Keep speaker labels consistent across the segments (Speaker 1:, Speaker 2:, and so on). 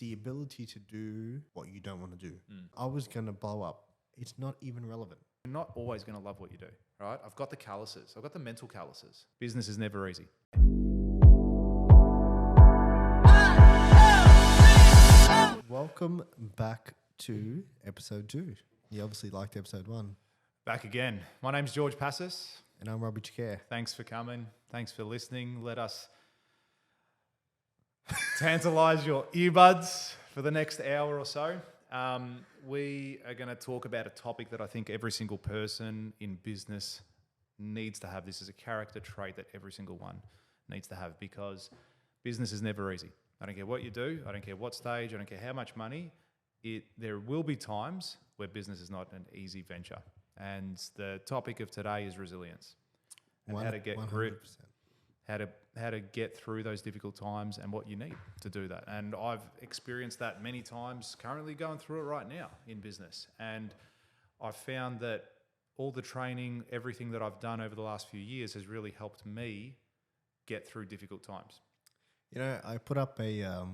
Speaker 1: the ability to do what you don't want to do. I was going to blow up. It's not even relevant.
Speaker 2: You're not always going to love what you do, right? I've got the calluses. I've got the mental calluses. Business is never easy.
Speaker 1: Welcome back to episode 2. You obviously liked episode 1.
Speaker 2: Back again. My name's George Passis.
Speaker 1: And I'm Robbie Chakere.
Speaker 2: Thanks for coming. Thanks for listening. Let us tantalize your earbuds for the next hour or so. We are going to talk about a topic that I think every single person in business needs to have. This is a character trait that every single one needs to have, because business is never easy. I don't care what you do. I don't care what stage. I don't care how much money. There will be times where business is not an easy venture. And the topic of today is resilience, and how to get
Speaker 1: 100%.
Speaker 2: grit, how to get through those difficult times, and what you need to do that. And I've experienced that many times, currently going through it right now in business. And I've found that all the training, everything that I've done over the last few years has really helped me get through difficult times.
Speaker 1: You know, I put up a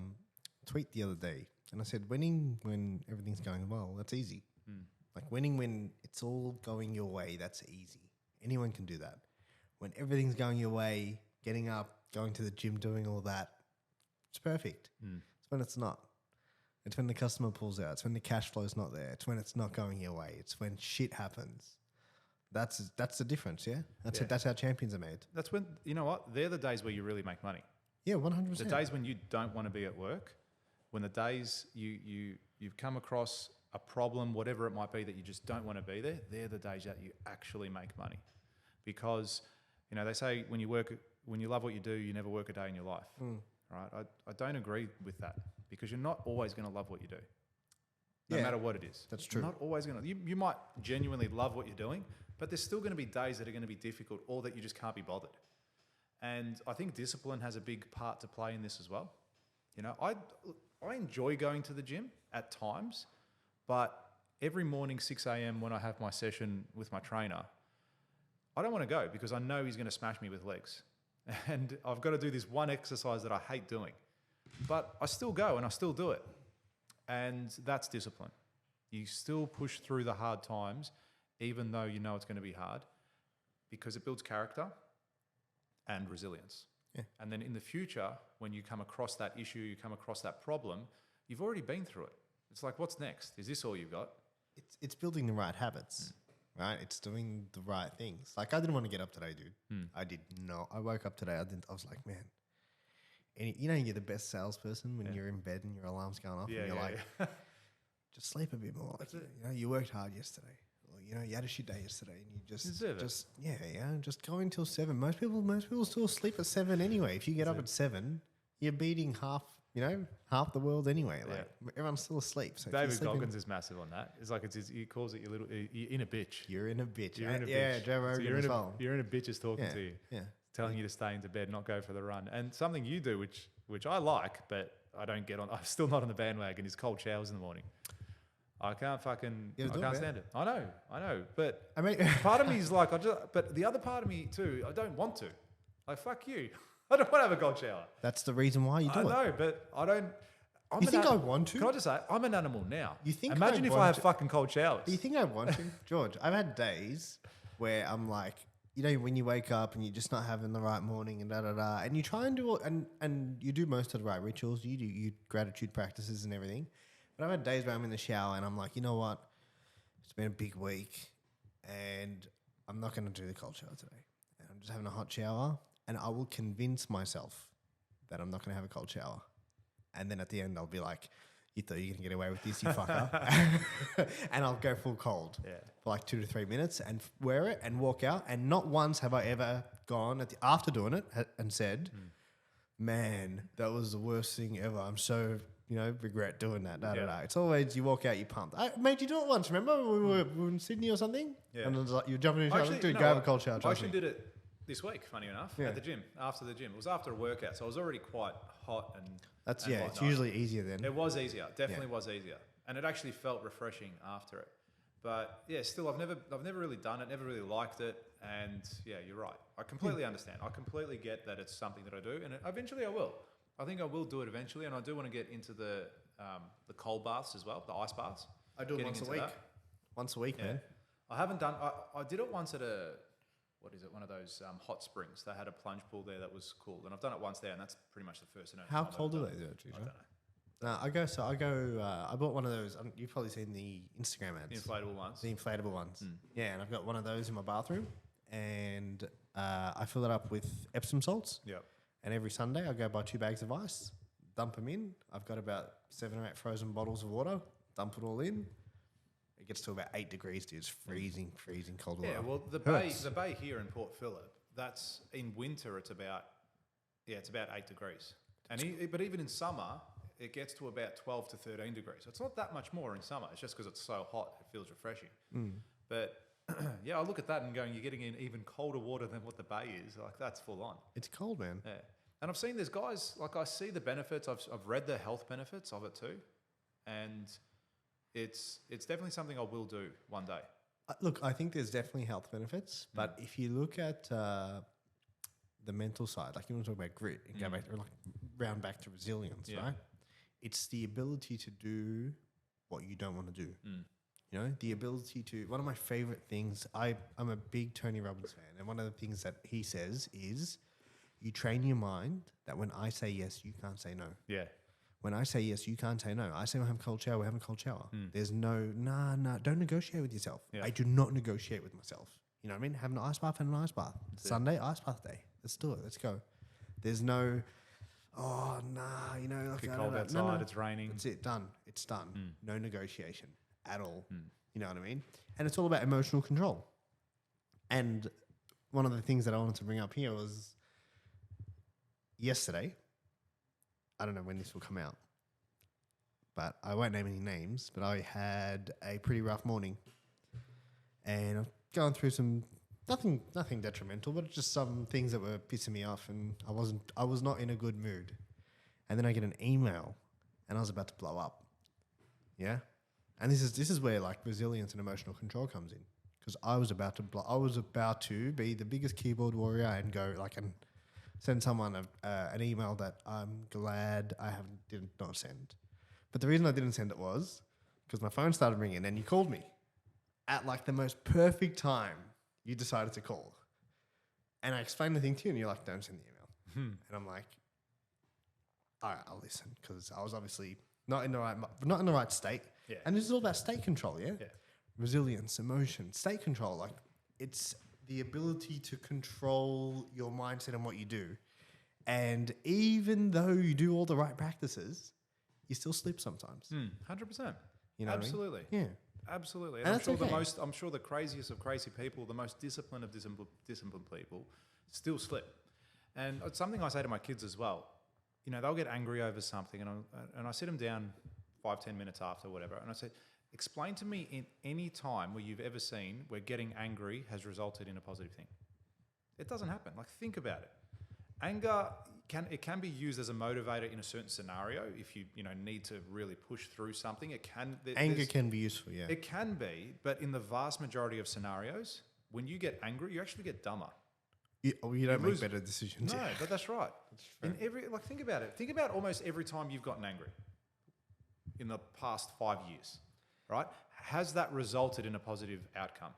Speaker 1: tweet the other day and I said, winning when everything's going well, that's easy. Like winning when it's all going your way, that's easy. Anyone can do that. When everything's going your way, getting up, going to the gym, doing all that, it's perfect. It's when it's not. It's when the customer pulls out. It's when the cash flow's not there. It's when it's not going your way. It's when shit happens. That's the difference, yeah? That's how champions are made.
Speaker 2: That's when, you know what, they're the days where you really make money.
Speaker 1: Yeah, 100%.
Speaker 2: The days when you don't want to be at work, when the days you've come across a problem, whatever it might be, that you just don't want to be there, they're the days that you actually make money. Because, you know, they say when you love what you do, you never work a day in your life. Right? I don't agree with that, because you're not always going to love what you do, no matter what it is.
Speaker 1: That's true.
Speaker 2: You're not always going to. You might genuinely love what you're doing, but there's still going to be days that are going to be difficult, or that you just can't be bothered. And I think discipline has a big part to play in this as well. You know, I enjoy going to the gym at times, but every morning, 6 a.m. when I have my session with my trainer, I don't want to go, because I know he's going to smash me with legs. And I've got to do this one exercise that I hate doing. But I still go and I still do it. And that's discipline. You still push through the hard times, even though you know it's going to be hard, because it builds character and resilience. Yeah. And then in the future, when you come across that issue, you come across that problem, you've already been through it. It's like, what's next? Is this all you've got?
Speaker 1: It's building the right habits, right? It's doing the right things. Like, I didn't want to get up today, dude. I did not. I woke up today. I was like, man. You know, you're the best salesperson when you're in bed and your alarm's going off, and you're like, just sleep a bit more. Like, you know, you worked hard yesterday. Or, you know, you had a shit day yesterday, and you just go until 7. Most people still sleep at 7 anyway. If you get up at 7, you're beating half the world anyway. Like, everyone's still asleep. So
Speaker 2: David Goggins is massive on that. It's like he calls it you're in a bitch.
Speaker 1: You're in a bitch.
Speaker 2: You're in a bitch.
Speaker 1: Yeah, Joe Rogan as well.
Speaker 2: You're in a bitch is talking to you.
Speaker 1: Yeah.
Speaker 2: Telling you to stay into bed, not go for the run. And something you do, which I like, but I don't get on. I'm still not on the bandwagon, is cold showers in the morning. I can't stand it. I know. But I mean, part of me is like, but the other part of me too, I don't want to. Like, fuck you. I don't want to have a cold shower.
Speaker 1: That's the reason why you do it.
Speaker 2: I know, but I don't.
Speaker 1: You think I want to?
Speaker 2: Can I just say, I'm an animal now.
Speaker 1: You think?
Speaker 2: Imagine if I have fucking cold showers.
Speaker 1: Do you think I want to? George, I've had days where I'm like, you know, when you wake up and you're just not having the right morning and and you try and do all, and you do most of the right rituals, you do your gratitude practices and everything. But I've had days where I'm in the shower and I'm like, you know what? It's been a big week and I'm not going to do the cold shower today. And I'm just having a hot shower, and I will convince myself that I'm not going to have a cold shower. And then at the end, I'll be like, you thought you were going to get away with this, you fucker. And I'll go full cold for like 2 to 3 minutes and wear it and walk out. And not once have I ever gone after doing it and said, man, that was the worst thing ever. I'm so, regret doing that. It's always you walk out, you're pumped. I made you do it once, remember? We were in Sydney or something? Yeah. And it was like, you were jumping in the shower. Dude, go have a cold shower.
Speaker 2: I actually did it this week, funny enough, at the gym, after the gym. It was after a workout, so I was already quite hot and
Speaker 1: it's usually easier then.
Speaker 2: It was easier, definitely was easier. And it actually felt refreshing after it. But yeah, still, I've never really done it, never really liked it. And yeah, you're right. I completely understand. I completely get that it's something that I do, and eventually I will. I think I will do it eventually, and I do want to get into the the cold baths as well, the ice baths.
Speaker 1: I do it
Speaker 2: Getting
Speaker 1: once a
Speaker 2: into
Speaker 1: week.
Speaker 2: that.
Speaker 1: Once a week,
Speaker 2: Yeah.
Speaker 1: man.
Speaker 2: I haven't done. I did it once at one of those hot springs. They had a plunge pool there that was cool, and I've done it once there, and that's pretty much the first and only
Speaker 1: How
Speaker 2: time I've
Speaker 1: cold
Speaker 2: done
Speaker 1: do
Speaker 2: it.
Speaker 1: they do it,
Speaker 2: I don't know.
Speaker 1: I bought one of those. You've probably seen the Instagram
Speaker 2: The
Speaker 1: ads.
Speaker 2: inflatable ones.
Speaker 1: The inflatable ones.
Speaker 2: Mm.
Speaker 1: Yeah, and I've got one of those in my bathroom, and I fill it up with Epsom salts.
Speaker 2: Yep.
Speaker 1: And every Sunday, I go buy 2 bags of ice, dump them in. I've got about 7 or 8 frozen bottles of water. Dump it all in. It gets to about 8 degrees, dude. It's freezing cold water.
Speaker 2: Yeah. Well,
Speaker 1: Hurts.
Speaker 2: the bay here in Port Phillip. That's in winter. It's about 8 degrees. And but even in summer, it gets to about 12 to 13 degrees. So it's not that much more in summer. It's just because it's so hot, it feels refreshing. But yeah, I look at that and going, you're getting in even colder water than what the bay is. Like that's full on.
Speaker 1: It's cold, man.
Speaker 2: Yeah. And I've seen there's guys, like I see the benefits. I've read the health benefits of it too. And it's definitely something I will do one day.
Speaker 1: Look, I think there's definitely health benefits, but if you look at the mental side, like you want to talk about grit and go back to, like round back to resilience,
Speaker 2: Yeah.
Speaker 1: right? It's the ability to do what you don't want to do. You know, the ability to. One of my favorite things. I'm a big Tony Robbins fan, and one of the things that he says is, you train your mind that when I say yes, you can't say no.
Speaker 2: Yeah.
Speaker 1: When I say yes, you can't say no. I say we're having a cold shower, we're having a cold shower. There's no, nah, don't negotiate with yourself.
Speaker 2: Yeah.
Speaker 1: I do not negotiate with myself. You know what I mean? Have an ice bath and an ice bath. Sunday, ice bath day. Let's do it. Let's go. There's no, oh, nah, you know. Like,
Speaker 2: It's
Speaker 1: I
Speaker 2: cold
Speaker 1: don't know.
Speaker 2: outside,
Speaker 1: No, no.
Speaker 2: it's raining.
Speaker 1: That's it, done. It's done. No negotiation at all. You know what I mean? And it's all about emotional control. And one of the things that I wanted to bring up here was yesterday, I don't know when this will come out, but I won't name any names, but I had a pretty rough morning. And I've gone through some, nothing detrimental, but just some things that were pissing me off, and I was not in a good mood. And then I get an email, and I was about to blow up. Yeah? And this is where like resilience and emotional control comes in, because I was about to be the biggest keyboard warrior and go like and send someone an email that I'm glad I did not send. But the reason I didn't send it was because my phone started ringing and you called me at like the most perfect time you decided to call. And I explained the thing to you and you're like, don't send the email. And I'm like, all right, I'll listen, because I was obviously not in the right state.
Speaker 2: Yeah.
Speaker 1: And this is all about state control, yeah?
Speaker 2: Yeah.
Speaker 1: Resilience, emotion, state control. Like it's the ability to control your mindset and what you do. And even though you do all the right practices, you still slip sometimes.
Speaker 2: 100%.
Speaker 1: You know what I mean?
Speaker 2: Absolutely.
Speaker 1: Yeah.
Speaker 2: Absolutely.
Speaker 1: And
Speaker 2: And
Speaker 1: that's okay.
Speaker 2: I'm sure the craziest of crazy people, the most disciplined of disciplined people, still slip. And it's something I say to my kids as well. You know, they'll get angry over something, and I sit them down 5-10 minutes after, whatever, and I say, explain to me in any time where you've ever seen where getting angry has resulted in a positive thing. It doesn't happen. Like, think about it. Anger can be used as a motivator in a certain scenario if you need to really push through something. It can.
Speaker 1: Anger can be useful, yeah.
Speaker 2: It can be, but in the vast majority of scenarios, when you get angry, you actually get dumber.
Speaker 1: You don't make
Speaker 2: lose-
Speaker 1: better decisions.
Speaker 2: No,
Speaker 1: Yeah.
Speaker 2: but that's right. In think about it. Think about almost every time you've gotten angry in the past 5 years, right? Has that resulted in a positive outcome?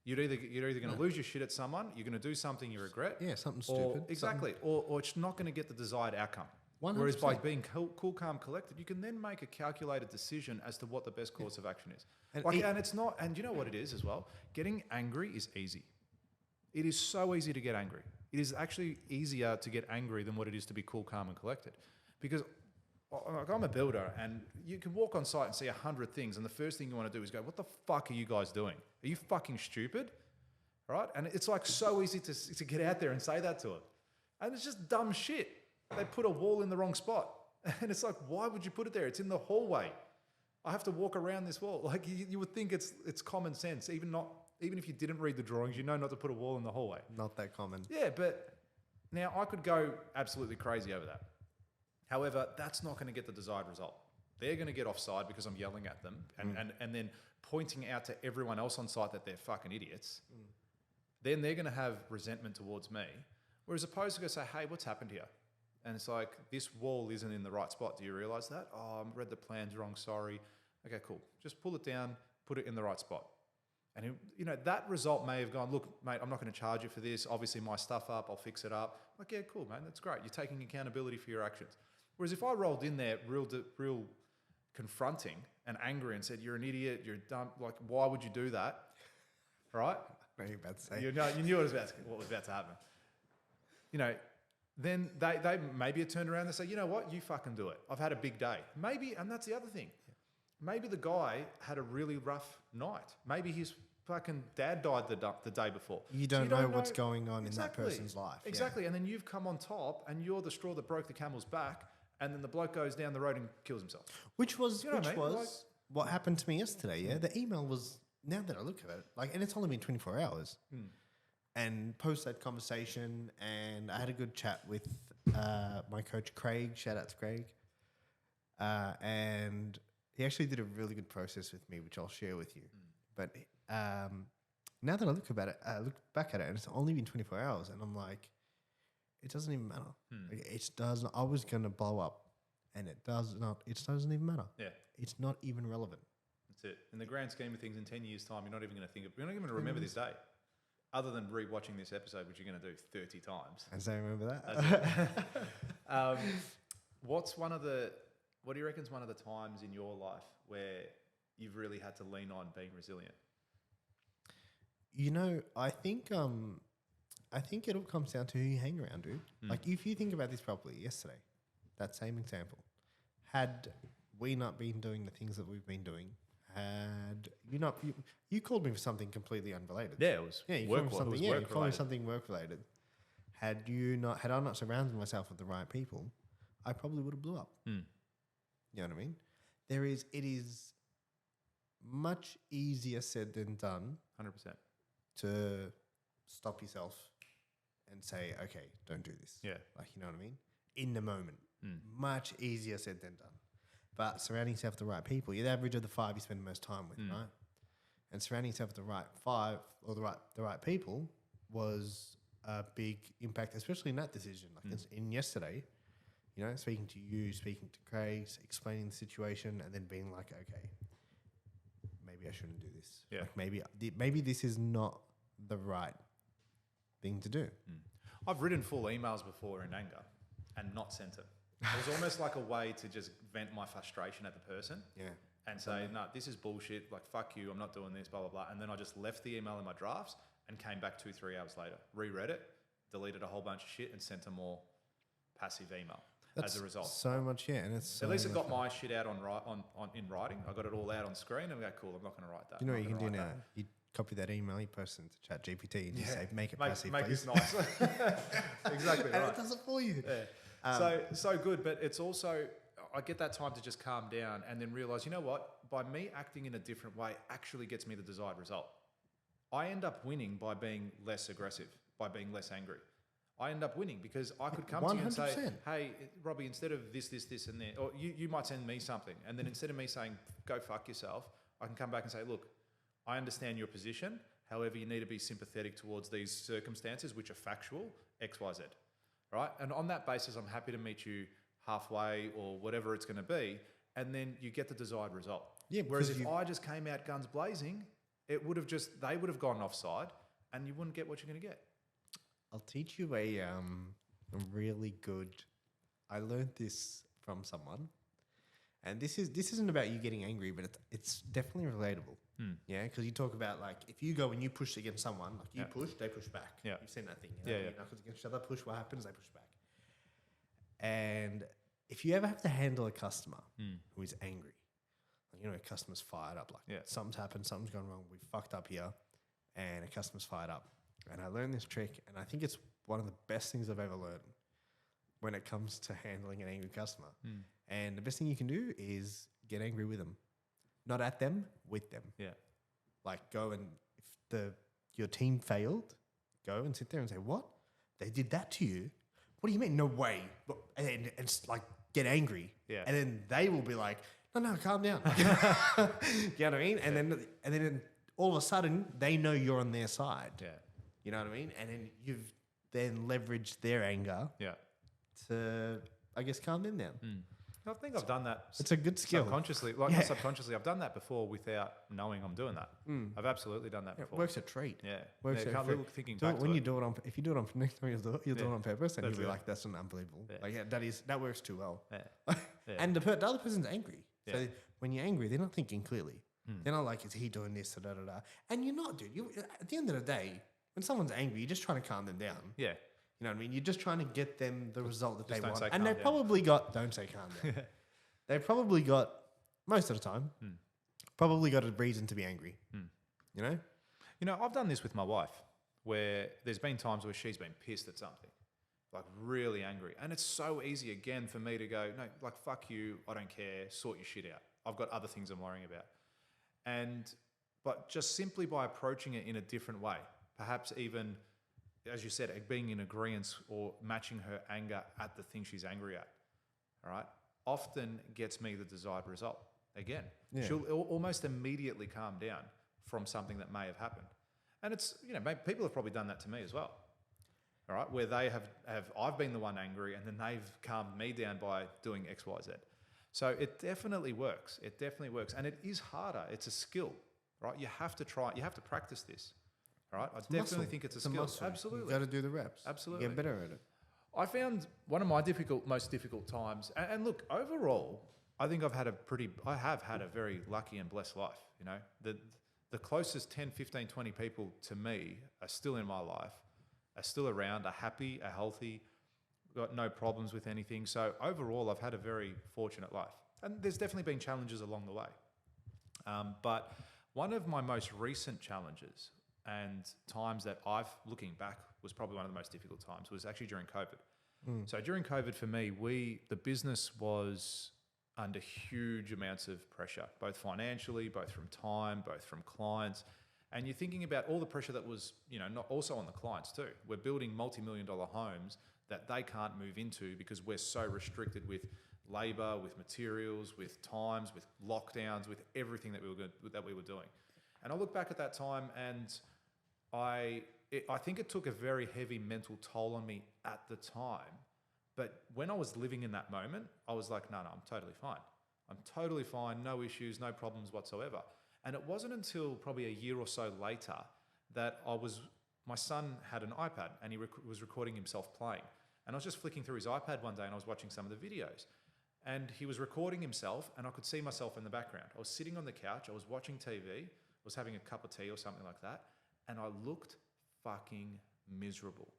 Speaker 2: You're either going to lose your shit at someone, you're going to do something you regret,
Speaker 1: Yeah, something
Speaker 2: or
Speaker 1: stupid.
Speaker 2: exactly, or it's not going to get the desired outcome. Whereas
Speaker 1: 100%.
Speaker 2: by being cool, calm, collected, you can then make a calculated decision as to what the best course of action is.
Speaker 1: And
Speaker 2: And it's not. And you know what it is as well. Getting angry is easy. It is so easy to get angry. It is actually easier to get angry than what it is to be cool, calm, and collected. Because like, I'm a builder, and you can walk on site and see 100 things, and the first thing you want to do is go, "What the fuck are you guys doing? Are you fucking stupid?" Right? And it's like so easy to get out there and say that to it, and it's just dumb shit. They put a wall in the wrong spot, and it's like, why would you put it there? It's in the hallway. I have to walk around this wall. Like you would think it's common sense, even if you didn't read the drawings, you know not to put a wall in the hallway.
Speaker 1: Not that common.
Speaker 2: Yeah, but now I could go absolutely crazy over that. However, that's not going to get the desired result. They're going to get offside because I'm yelling at them and then pointing out to everyone else on site that they're fucking idiots. Then they're going to have resentment towards me. Whereas opposed to go say, hey, what's happened here? And it's like, this wall isn't in the right spot. Do you realize that? Oh, I read the plans wrong. Sorry. Okay, cool. Just pull it down, put it in the right spot. And that result may have gone, look, mate, I'm not going to charge you for this. Obviously, my stuff up, I'll fix it up. Like, yeah, cool, man. That's great. You're taking accountability for your actions. Whereas if I rolled in there real confronting and angry and said, you're an idiot, you're dumb, like, why would you do that? Right?
Speaker 1: What are you about to say?
Speaker 2: You knew what was about to happen. Then they maybe had turned around and say, you know what, you fucking do it. I've had a big day. Maybe, and that's the other thing. Maybe the guy had a really rough night. Maybe his fucking dad died the day before.
Speaker 1: You don't know what's going on in that person's life.
Speaker 2: Exactly. And then you've come on top and you're the straw that broke the camel's back, and then the bloke goes down the road and kills himself.
Speaker 1: Which was what happened to me yesterday, yeah? The email was, now that I look at it, and it's only been 24 hours. And post that conversation, and I had a good chat with my coach, Craig. Shout out to Craig. And he actually did a really good process with me, which I'll share with you. But now that I look back at it, and it's only been 24 hours, and I'm like, it doesn't even matter. Like, it doesn't. I was going to blow up, and it doesn't even matter.
Speaker 2: Yeah.
Speaker 1: It's not even relevant.
Speaker 2: That's it. In the grand scheme of things, in 10 years' time, you're not even going to remember this day. Other than re-watching this episode, which you're going to do 30 times.
Speaker 1: And so remember that.
Speaker 2: What do you reckon is one of the times in your life where you've really had to lean on being resilient?
Speaker 1: I think it all comes down to who you hang around, dude. Like, if you think about this properly, yesterday, that same example, had we not been doing the things that we've been doing, had you not, you called me for something completely unrelated.
Speaker 2: Yeah, it was
Speaker 1: you called me something work related. Had I not surrounded myself with the right people, I probably would have blew up. You know what I mean? It is much easier said than done.
Speaker 2: 100%.
Speaker 1: To stop yourself and say, okay, don't do this.
Speaker 2: Yeah.
Speaker 1: Like, you know what I mean? In the moment. Much easier said than done. But surrounding yourself with the right people, you're the average of the 5 you spend the most time with, right? And surrounding yourself with the right 5 or the right people was a big impact, especially in that decision. Like in yesterday, speaking to you, speaking to Craig, explaining the situation, and then being like, okay, maybe I shouldn't do this.
Speaker 2: Yeah.
Speaker 1: Like maybe this is not the right thing to do.
Speaker 2: I've written full emails before in anger and not sent it. It was almost like a way to just vent my frustration at the person.
Speaker 1: Yeah.
Speaker 2: And say, no, this is bullshit. Like, fuck you. I'm not doing this, blah, blah, blah. And then I just left the email in my drafts and came back 2-3 hours later, reread it, deleted a whole bunch of shit and sent a more passive email as a result.
Speaker 1: So much, yeah. And it's
Speaker 2: at least it got my shit out in writing. I got it all out on screen and I go, cool, I'm not going to write that.
Speaker 1: You know what you can do now? You copy that email, you post it into ChatGPT and you say, make it passive,
Speaker 2: Make
Speaker 1: please.
Speaker 2: this nice. Exactly right.
Speaker 1: And it does it for you.
Speaker 2: Yeah. So good, but it's also, I get that time to just calm down and then realize, you know what? By me acting in a different way actually gets me the desired result. I end up winning by being less aggressive, by being less angry. I end up winning because I could come to you and say, hey, Robbie, instead of this, and that, or you might send me something. And then instead of me saying, go fuck yourself, I can come back and say, look, I understand your position. However, you need to be sympathetic towards these circumstances, which are factual, X, Y, Z. Right? And on that basis, I'm happy to meet you halfway or whatever it's going to be. And then you get the desired result.
Speaker 1: Yeah,
Speaker 2: whereas if I just came out guns blazing, they would have gone offside and you wouldn't get what you're going to get.
Speaker 1: I'll teach you a really good, I learned this from someone. And this isn't about you getting angry, but it's definitely relatable. Yeah, because you talk about, like, if you go and you push against someone, like you push, they push back. Yeah. You've seen that thing. You knuckles against each other, push, what happens? They push back. And if you ever have to handle a customer who is angry, like, a customer's fired up, like something's happened, something's gone wrong, we've fucked up here, and a customer's fired up. And I learned this trick, and I think it's one of the best things I've ever learned when it comes to handling an angry customer. And the best thing you can do is get angry with them. Not at them, with them. Yeah. Like, go and, if your team failed, go and sit there and say, what? They did that to you? What do you mean? No way. And it's like, get angry. Yeah. And then they will be like, no, calm down. You know what I mean? And then all of a sudden, they know you're on their side. Yeah. You know what I mean? And then you've then leveraged their anger to, I guess, calm them down.
Speaker 2: I think I've done that
Speaker 1: It's a good skill.
Speaker 2: subconsciously. Like not subconsciously, I've done that before without knowing I'm doing that. I've absolutely done that
Speaker 1: It
Speaker 2: before.
Speaker 1: works a treat.
Speaker 2: Yeah.
Speaker 1: Works
Speaker 2: yeah,
Speaker 1: a
Speaker 2: can't
Speaker 1: treat.
Speaker 2: look thinking
Speaker 1: Do
Speaker 2: back
Speaker 1: it
Speaker 2: to
Speaker 1: when
Speaker 2: it.
Speaker 1: you do it on, if you do it on next time you'll do it on purpose, and
Speaker 2: That's
Speaker 1: you'll be
Speaker 2: it.
Speaker 1: like, that's unbelievable.
Speaker 2: Yeah.
Speaker 1: Like, that works too well.
Speaker 2: Yeah. Yeah.
Speaker 1: And the other person's angry. So
Speaker 2: Yeah.
Speaker 1: when you're angry, they're not thinking clearly. They're not like, is he doing this? Da, da, da, da. And you're not, dude. At the end of the day, when someone's angry, you're just trying to calm them down.
Speaker 2: Yeah.
Speaker 1: You know what I mean? You're just trying to get them the result that
Speaker 2: Just
Speaker 1: they
Speaker 2: don't
Speaker 1: want.
Speaker 2: say
Speaker 1: And
Speaker 2: calm
Speaker 1: they've
Speaker 2: down.
Speaker 1: probably got, don't say calm down. They've probably got, most of the time, probably got a reason to be angry. You know?
Speaker 2: You know, I've done this with my wife where there's been times where she's been pissed at something, like really angry. And it's so easy again for me to go, no, like, fuck you. I don't care. Sort your shit out. I've got other things I'm worrying about. But just simply by approaching it in a different way, perhaps even, as you said, being in agreement or matching her anger at the thing she's angry at, all right, often gets me the desired result. Again, she'll almost immediately calm down from something that may have happened. And it's, you know, people have probably done that to me as well, all right, where they have I've been the one angry and then they've calmed me down by doing X, Y, Z. So it definitely works. It definitely works. And it is harder. It's a skill, right? You have to try, you have to practice this, all right? I definitely think it's a skill.
Speaker 1: Muscle.
Speaker 2: Absolutely.
Speaker 1: You got to do the reps.
Speaker 2: Absolutely.
Speaker 1: You get better at it.
Speaker 2: I found one of my most difficult times, and look, overall, I think I have had a very lucky and blessed life. You know, the closest 10, 15, 20 people to me are still in my life, are still around, are happy, are healthy, got no problems with anything. So overall, I've had a very fortunate life. And there's definitely been challenges along the way. But one of my most recent challenges and times that looking back, was probably one of the most difficult times, was actually during COVID. So during COVID for me, the business was under huge amounts of pressure, both financially, both from time, both from clients. And you're thinking about all the pressure that was, you know, not also on the clients too. We're building multi-million-dollar homes that they can't move into because we're so restricted with labor, with materials, with times, with lockdowns, with everything that we were doing. And I look back at that time and I think it took a very heavy mental toll on me at the time. But when I was living in that moment, I was like, no, I'm totally fine. I'm totally fine, no issues, no problems whatsoever. And it wasn't until probably a year or so later that my son had an iPad and he was recording himself playing. And I was just flicking through his iPad one day and I was watching some of the videos. And he was recording himself and I could see myself in the background. I was sitting on the couch, I was watching TV, I was having a cup of tea or something like that, and I looked fucking miserable,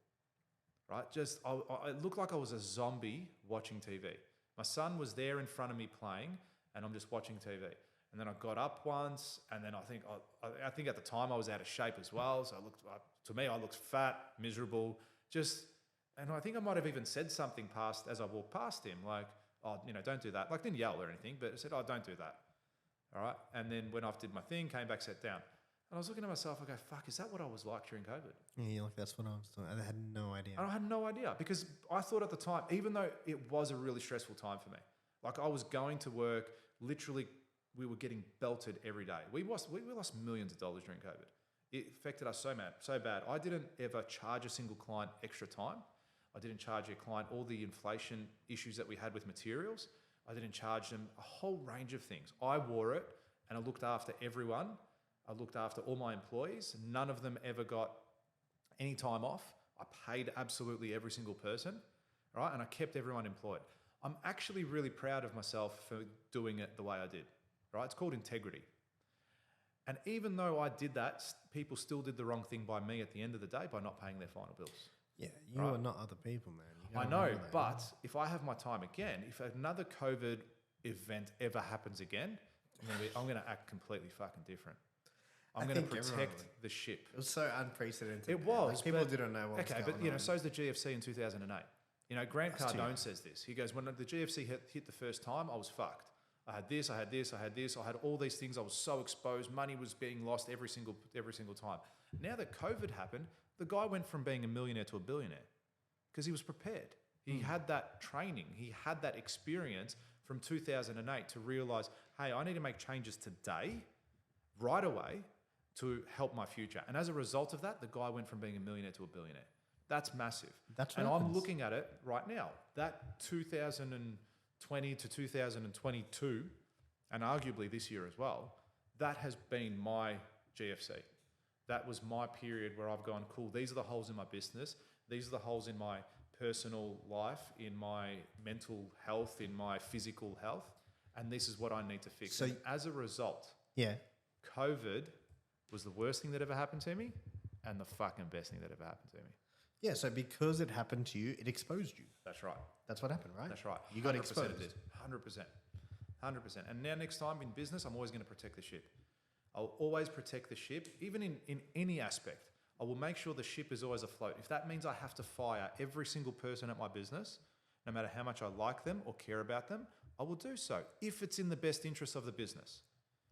Speaker 2: right? I looked like I was a zombie watching TV. My son was there in front of me playing and I'm just watching TV. And then I got up once, and then I think at the time I was out of shape as well. So I looked fat, miserable, and I think I might have even said something as I walked past him, like, oh, you know, don't do that. Like, didn't yell or anything, but I said, oh, don't do that. All right. And then went off, did my thing, came back, sat down. And I was looking at myself, I go, fuck, is that what I was like during COVID?
Speaker 1: Yeah, you're like, that's what I was doing. I had no idea.
Speaker 2: And I had no idea because I thought at the time, even though it was a really stressful time for me, like I was going to work, literally, we were getting belted every day. We lost millions of dollars during COVID. It affected us so bad. I didn't ever charge a single client extra time. I didn't charge a client all the inflation issues that we had with materials. I didn't charge them a whole range of things. I wore it and I looked after everyone. I looked after all my employees. None of them ever got any time off. I paid absolutely every single person, right? And I kept everyone employed. I'm actually really proud of myself for doing it the way I did, right? It's called integrity. And even though I did that, people still did the wrong thing by me at the end of the day by not paying their final bills.
Speaker 1: Yeah, you are not other people, man. You
Speaker 2: I
Speaker 1: gotta
Speaker 2: know,
Speaker 1: remember that.
Speaker 2: but if I have my time again, if another COVID event ever happens again, I'm going to act completely fucking different. I'm going to
Speaker 1: think everyone
Speaker 2: protect
Speaker 1: would.
Speaker 2: the ship.
Speaker 1: It was so unprecedented.
Speaker 2: It
Speaker 1: man.
Speaker 2: was.
Speaker 1: Like, people
Speaker 2: but-
Speaker 1: didn't know what was
Speaker 2: Okay,
Speaker 1: going
Speaker 2: but you know,
Speaker 1: on.
Speaker 2: so's the GFC in 2008. You know, Grant
Speaker 1: That's too
Speaker 2: Cardone
Speaker 1: young.
Speaker 2: says this. He goes, when the GFC hit the first time, I was fucked. I had this, I had this, I had this, I had all these things. I was so exposed. Money was being lost every single time. Now that COVID happened, the guy went from being a millionaire to a billionaire because he was prepared. He had that training. He had that experience from 2008 to realize, hey, I need to make changes today, right away, to help my future. And as a result of that, the guy went from being a millionaire to a billionaire. That's massive.
Speaker 1: That's
Speaker 2: and
Speaker 1: what
Speaker 2: I'm
Speaker 1: happens.
Speaker 2: looking at it right now. That 2020 to 2022, and arguably this year as well, that has been my GFC. That was my period where I've gone, cool, these are the holes in my business. These are the holes in my personal life, in my mental health, in my physical health. And this is what I need to fix.
Speaker 1: So
Speaker 2: and as a result,
Speaker 1: Yeah.
Speaker 2: COVID was the worst thing that ever happened to me and the fucking best thing that ever happened to me.
Speaker 1: Yeah. So because it happened to you, it exposed you.
Speaker 2: That's right.
Speaker 1: That's what happened, right?
Speaker 2: That's right.
Speaker 1: You got
Speaker 2: 100%
Speaker 1: exposed.
Speaker 2: It did. 100%. 100%. And now next time in business, I'm always going to protect the ship. I'll always protect the ship, even in any aspect. I will make sure the ship is always afloat. If that means I have to fire every single person at my business, no matter how much I like them or care about them, I will do so if it's in the best interest of the business.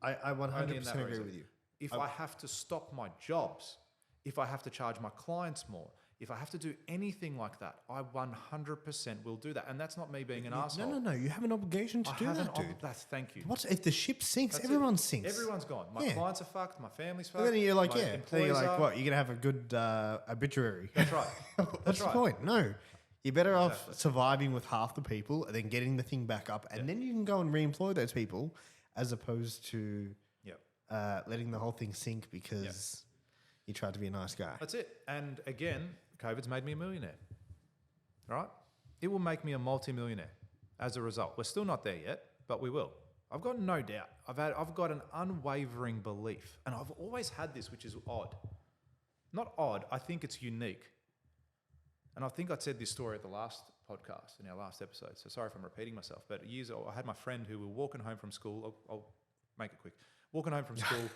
Speaker 1: I
Speaker 2: Only in
Speaker 1: 100%
Speaker 2: that
Speaker 1: agree
Speaker 2: reason.
Speaker 1: with you.
Speaker 2: If I have to stop my jobs, if I have to charge my clients more, if I have to do anything like that, I 100% will do that. And that's not me being an asshole.
Speaker 1: No. You have an obligation to
Speaker 2: I
Speaker 1: do
Speaker 2: have
Speaker 1: that, dude.
Speaker 2: Thank you.
Speaker 1: What's if the ship sinks?
Speaker 2: That's it.
Speaker 1: Everyone sinks.
Speaker 2: Everyone's gone. My
Speaker 1: Yeah.
Speaker 2: clients are fucked. My family's fucked.
Speaker 1: And then you're like,
Speaker 2: my
Speaker 1: yeah. Then
Speaker 2: employees
Speaker 1: you're like,
Speaker 2: are.
Speaker 1: what? You're gonna have a good obituary.
Speaker 2: That's right.
Speaker 1: What's
Speaker 2: That's
Speaker 1: the
Speaker 2: right.
Speaker 1: point? No. You're better off
Speaker 2: Exactly.
Speaker 1: surviving with half the people and then getting the thing back up, and then you can go and re-employ those people, as opposed to
Speaker 2: Yep.
Speaker 1: letting the whole thing sink because you tried to be a nice guy.
Speaker 2: That's it. And again, COVID's made me a millionaire. Right? It will make me a multi-millionaire as a result. We're still not there yet, but we will. I've got no doubt. I've got an unwavering belief, and I've always had this, which is odd. Not odd. I think it's unique. And I think I said this story at the last podcast, in our last episode. So sorry if I'm repeating myself. But years ago, I had my friend who were walking home from school. I'll make it quick. Walking home from school,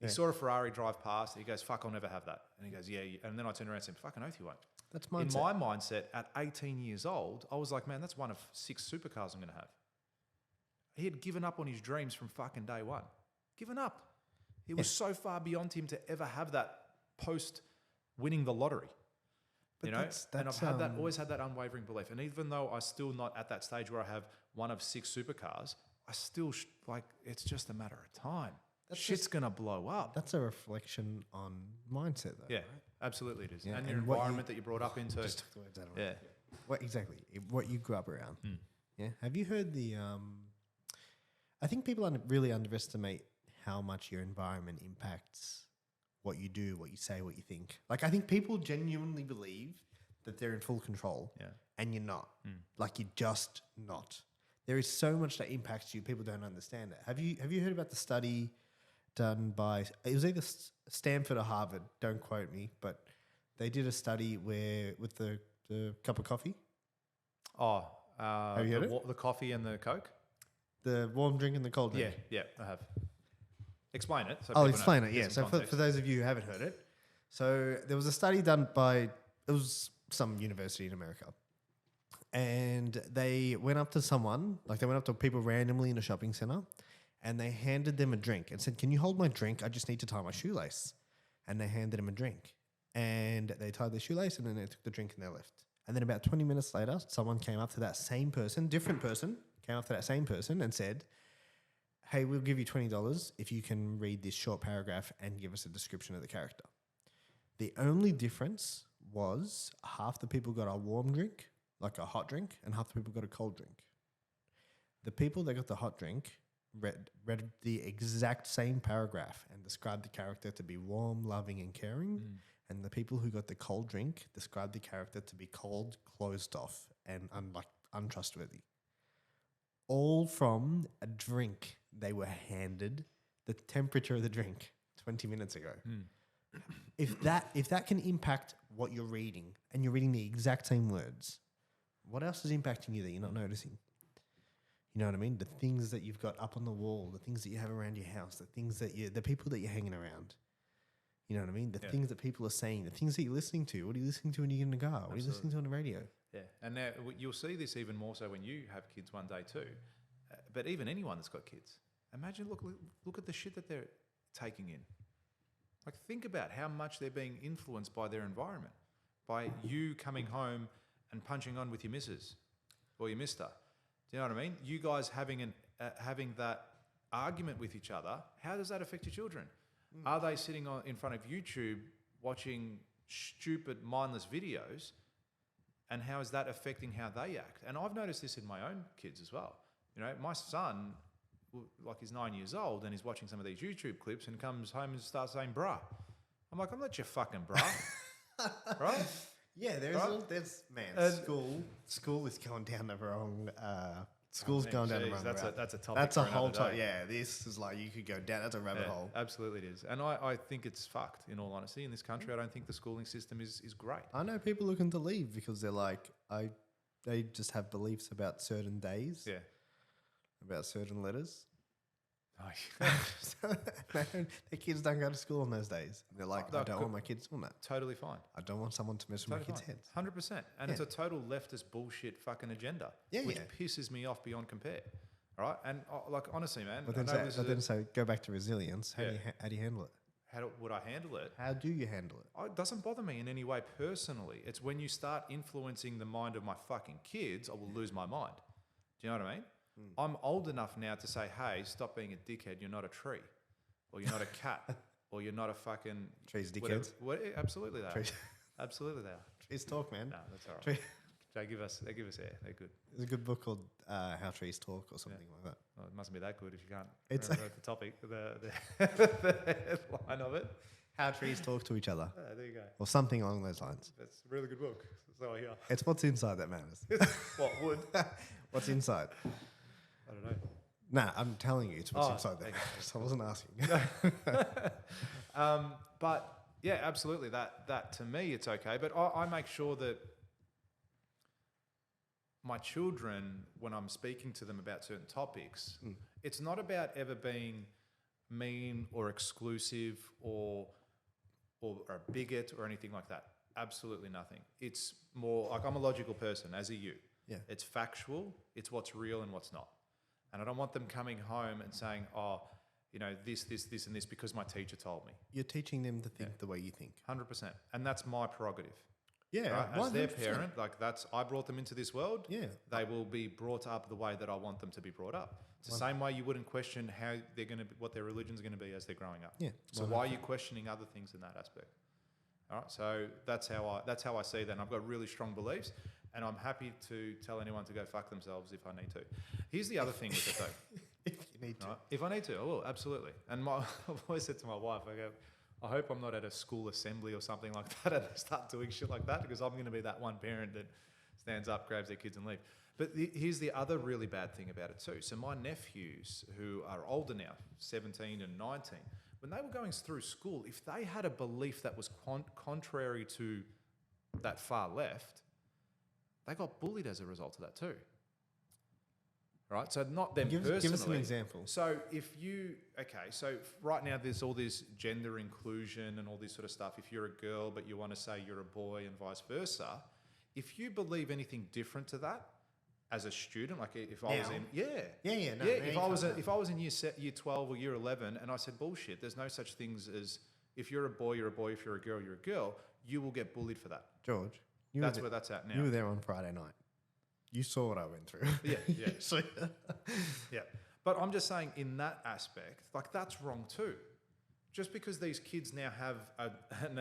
Speaker 2: he saw a Ferrari drive past. He goes, "Fuck, I'll never have that." And he goes, "Yeah." And then I turned around and said, "Fucking oath you won't."
Speaker 1: That's
Speaker 2: In
Speaker 1: mindset.
Speaker 2: my mindset, at 18 years old, I was like, man, that's one of 6 supercars I'm going to have. He had given up on his dreams from fucking day one. Given up. It was so far beyond him to ever have that post winning the lottery.
Speaker 1: But
Speaker 2: You know,
Speaker 1: that's-
Speaker 2: and I've
Speaker 1: that's,
Speaker 2: had that, always had that unwavering belief. And even though I'm still not at that stage where I have one of 6 supercars, I still like it's just a matter of time.
Speaker 1: That's
Speaker 2: Shit's gonna blow up.
Speaker 1: That's a reflection on mindset, though.
Speaker 2: Yeah,
Speaker 1: right?
Speaker 2: absolutely it is.
Speaker 1: Yeah,
Speaker 2: And your
Speaker 1: and what you-
Speaker 2: environment that you brought up into.
Speaker 1: Just took the words out of my
Speaker 2: Yeah.
Speaker 1: mouth. What exactly? What you grew up around.
Speaker 2: Mm.
Speaker 1: Yeah. Have you heard the? I think people really underestimate how much your environment impacts what you do, what you say, what you think. Like I think people genuinely believe that they're in full control,
Speaker 2: Yeah.
Speaker 1: and you're not.
Speaker 2: Mm.
Speaker 1: Like you're just not. There is so much that impacts you. People don't understand it. Have you heard about the study done by? It was either Stanford or Harvard. Don't quote me, but they did a study where with the cup of coffee,
Speaker 2: Oh,
Speaker 1: Have you heard it?
Speaker 2: the coffee and the Coke?
Speaker 1: the warm drink and the cold drink.
Speaker 2: Yeah, I have. Explain it. So
Speaker 1: I'll
Speaker 2: people know.
Speaker 1: explain it.
Speaker 2: Get
Speaker 1: Yeah.
Speaker 2: some
Speaker 1: So
Speaker 2: context.
Speaker 1: for those of you who haven't heard it, so there was a study done by it was some university in America, and they went up to someone, like they went up to people randomly in a shopping center, and they handed them a drink and said, "Can you hold my drink? I just need to tie my shoelace." And they handed him a drink, and they tied their shoelace, and then they took the drink and they left. And then about 20 minutes later, someone came up to that same person, different person, came up to that same person and said, "Hey, we'll give you $20 if you can read this short paragraph and give us a description of the character." The only difference was half the people got a warm drink, like a hot drink, and half the people got a cold drink. The people that got the hot drink read the exact same paragraph and described the character to be warm, loving, and caring. And the people who got the cold drink described the character to be cold, closed off, and untrustworthy. All from a drink they were handed the temperature of the drink 20 minutes ago. If that can impact what you're reading and you're reading the exact same words, what else is impacting you that you're not noticing? You know what I mean? The things that you've got up on the wall, the things that you have around your house, the people that you're hanging around. You know what I mean? The things that people are saying, the things that you're listening to. What are you listening to when you're in the car? What are you listening to on the radio?
Speaker 2: Yeah, and now you'll see this even more so when you have kids one day too. But even anyone that's got kids, imagine look at the shit that they're taking in. Like think about how much they're being influenced by their environment, by you coming home and punching on with your missus or your mister. Do you know what I mean? You guys having that argument with each other. How does that affect your children? Are they sitting in front of YouTube watching stupid, mindless videos, and how is that affecting how they act? And I've noticed this in my own kids as well. You know, my son, like, he's 9 years old and he's watching some of these YouTube clips and comes home and starts saying "bruh." I'm like, I'm not your fucking bruh, right?
Speaker 1: Yeah,
Speaker 2: Right?
Speaker 1: there's man,
Speaker 2: And-
Speaker 1: school is going down the wrong. School's
Speaker 2: man,
Speaker 1: going down the
Speaker 2: jeez,
Speaker 1: whole
Speaker 2: that's
Speaker 1: route.
Speaker 2: that's a topic.
Speaker 1: That's a
Speaker 2: for
Speaker 1: whole
Speaker 2: another
Speaker 1: time.
Speaker 2: day.
Speaker 1: Yeah, this is like you could go down. That's a rabbit
Speaker 2: Yeah,
Speaker 1: hole.
Speaker 2: absolutely it is. And I think it's fucked, in all honesty. In this country, I don't think the schooling system is great.
Speaker 1: I know people looking to leave because they're like, they just have beliefs about certain days,
Speaker 2: Yeah.
Speaker 1: about certain letters.
Speaker 2: Oh,
Speaker 1: Their kids don't go to school on those days. They're like,
Speaker 2: No,
Speaker 1: I don't
Speaker 2: could-
Speaker 1: want my kids doing that.
Speaker 2: totally fine.
Speaker 1: I don't want someone to mess with my kids' heads.
Speaker 2: 100%. And it's a total leftist bullshit fucking agenda,
Speaker 1: Yeah,
Speaker 2: which
Speaker 1: yeah.
Speaker 2: pisses me off beyond compare. All right? And like, honestly, man,
Speaker 1: But
Speaker 2: I
Speaker 1: then,
Speaker 2: know
Speaker 1: say,
Speaker 2: this
Speaker 1: but
Speaker 2: is
Speaker 1: then say, go back to resilience. How,
Speaker 2: Yeah.
Speaker 1: do you how do you handle it?
Speaker 2: would I handle it?
Speaker 1: How do you handle it?
Speaker 2: It doesn't bother me in any way personally. It's when you start influencing the mind of my fucking kids, I will lose my mind. Do you know what I mean? I'm old enough now to say, hey, stop being a dickhead. You're not a tree. Or you're not a cat. Or you're not a fucking...
Speaker 1: Trees,
Speaker 2: whatever.
Speaker 1: dickheads.
Speaker 2: Absolutely they are.
Speaker 1: Trees,
Speaker 2: Absolutely they are.
Speaker 1: trees talk, man.
Speaker 2: No, that's all right.
Speaker 1: Tree,
Speaker 2: They give us air. They're good.
Speaker 1: there's a good book called How Trees Talk or something like that.
Speaker 2: Well, it mustn't be that good if you can't
Speaker 1: It's-
Speaker 2: remember the topic, the headline of it.
Speaker 1: How trees talk to each other,
Speaker 2: There you go.
Speaker 1: or something along those lines.
Speaker 2: That's a really good book. So I hear.
Speaker 1: It's what's inside that matters.
Speaker 2: What would?
Speaker 1: What's inside?
Speaker 2: I don't know.
Speaker 1: Nah, I'm telling you, it's what's
Speaker 2: Oh,
Speaker 1: inside that
Speaker 2: okay.
Speaker 1: matters. I wasn't asking.
Speaker 2: But yeah, absolutely. That to me, it's okay. But I make sure that my children, when I'm speaking to them about certain topics, it's not about ever being mean or exclusive or a bigot or anything like that. Absolutely nothing. It's more like I'm a logical person, as are you.
Speaker 1: Yeah.
Speaker 2: It's factual. It's what's real and what's not. And I don't want them coming home and saying, oh, you know, this, and this because my teacher told me.
Speaker 1: You're teaching them to think the way you think.
Speaker 2: 100%. And that's my prerogative.
Speaker 1: Yeah,
Speaker 2: Right? As their
Speaker 1: 100%.
Speaker 2: parent, like I brought them into this world.
Speaker 1: Yeah.
Speaker 2: They will be brought up the way that I want them to be brought up. It's the same way you wouldn't question how they're going to, what their religion's going to be as they're growing up.
Speaker 1: Yeah,
Speaker 2: So why are you questioning other things in that aspect? All right. So that's how I see that. And I've got really strong beliefs, and I'm happy to tell anyone to go fuck themselves if I need to. Here's the other thing with it though.
Speaker 1: If you need to.
Speaker 2: Right? If I need to, I will, absolutely. And I've always said to my wife, I go, I hope I'm not at a school assembly or something like that and I start doing shit like that, because I'm going to be that one parent that stands up, grabs their kids and leaves. But here's the other really bad thing about it too. So my nephews, who are older now, 17 and 19, when they were going through school, if they had a belief that was contrary to that far left, they got bullied as a result of that too. Right, so not them personally.
Speaker 1: Give us an example.
Speaker 2: So so right now there's all this gender inclusion and all this sort of stuff. If you're a girl but you want to say you're a boy and vice versa, if you believe anything different to that as a student, like if I was
Speaker 1: Now?
Speaker 2: in if I was in year 12 or year 11 and I said bullshit, there's no such things as if you're a boy, you're a boy. If you're a girl, you're a girl. You will get bullied for that.
Speaker 1: George,
Speaker 2: That's where that's at now.
Speaker 1: You were there on Friday night. You saw what I went through.
Speaker 2: Yeah.
Speaker 1: So,
Speaker 2: Yeah. But I'm just saying in that aspect, like that's wrong too. Just because these kids now have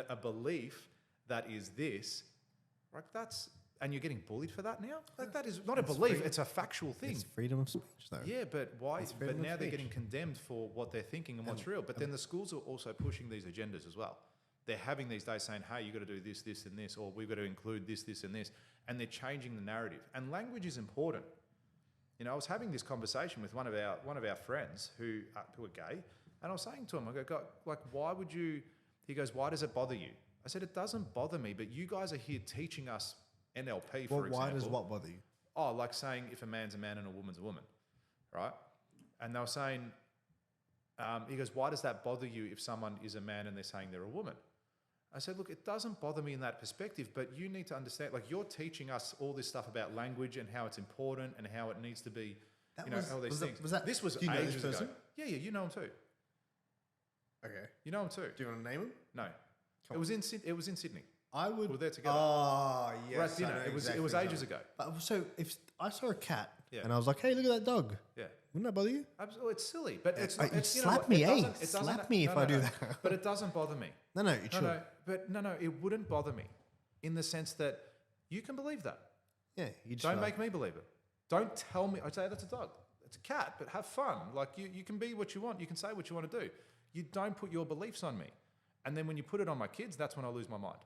Speaker 2: a belief that is this, like that's, and you're getting bullied for that now? Like that is not a belief, it's a factual thing.
Speaker 1: it's freedom of speech, though.
Speaker 2: Yeah, but why?
Speaker 1: It's
Speaker 2: But
Speaker 1: freedom of
Speaker 2: now they're
Speaker 1: speech.
Speaker 2: getting condemned for what they're thinking and what's real. But then the schools are also pushing these agendas as well. They're having these days saying, hey, you've got to do this, this, and this, or we've got to include this, this, and this. And they're changing the narrative. And language is important. You know, I was having this conversation with one of our friends who are gay, and I was saying to him, I go, like, why would you? He goes, why does it bother you? I said, it doesn't bother me, but you guys are here teaching us NLP, for
Speaker 1: Well,
Speaker 2: example.
Speaker 1: why does what bother you?
Speaker 2: Oh, like saying if a man's a man and a woman's a woman, right? And they were saying, he goes, why does that bother you if someone is a man and they're saying they're a woman? I said, look, it doesn't bother me in that perspective, but you need to understand, like you're teaching us all this stuff about language and how it's important and how it needs to be,
Speaker 1: That
Speaker 2: you know,
Speaker 1: was-
Speaker 2: all these
Speaker 1: was that-
Speaker 2: things.
Speaker 1: was that-
Speaker 2: This was
Speaker 1: do you know this
Speaker 2: ages ago.
Speaker 1: person?
Speaker 2: Yeah, you know him too.
Speaker 1: Okay.
Speaker 2: You know him too.
Speaker 1: Do you want to name him?
Speaker 2: No,
Speaker 1: Come
Speaker 2: it was in Sydney.
Speaker 1: I would.
Speaker 2: We were there together.
Speaker 1: Oh, yes.
Speaker 2: We're at
Speaker 1: I
Speaker 2: dinner.
Speaker 1: know
Speaker 2: It was
Speaker 1: exactly
Speaker 2: ages
Speaker 1: what
Speaker 2: ago.
Speaker 1: But so if I saw a cat
Speaker 2: Yeah.
Speaker 1: and I was like, hey, look at that dog.
Speaker 2: Yeah.
Speaker 1: Wouldn't that bother you?
Speaker 2: Absolutely, it's silly, but it's
Speaker 1: Uh,
Speaker 2: not.
Speaker 1: you
Speaker 2: It's, you know
Speaker 1: slap
Speaker 2: what,
Speaker 1: me,
Speaker 2: it
Speaker 1: eh?
Speaker 2: doesn't- it doesn't-
Speaker 1: Slap me if I do that.
Speaker 2: But it doesn't bother me.
Speaker 1: No, it should.
Speaker 2: No, it wouldn't bother me, in the sense that you can believe that.
Speaker 1: Yeah, you just
Speaker 2: Don't
Speaker 1: like,
Speaker 2: make me believe it. Don't tell me. I'd say that's a dog. It's a cat, but have fun. Like you can be what you want. You can say what you want to do. You don't put your beliefs on me. And then when you put it on my kids, that's when I lose my mind.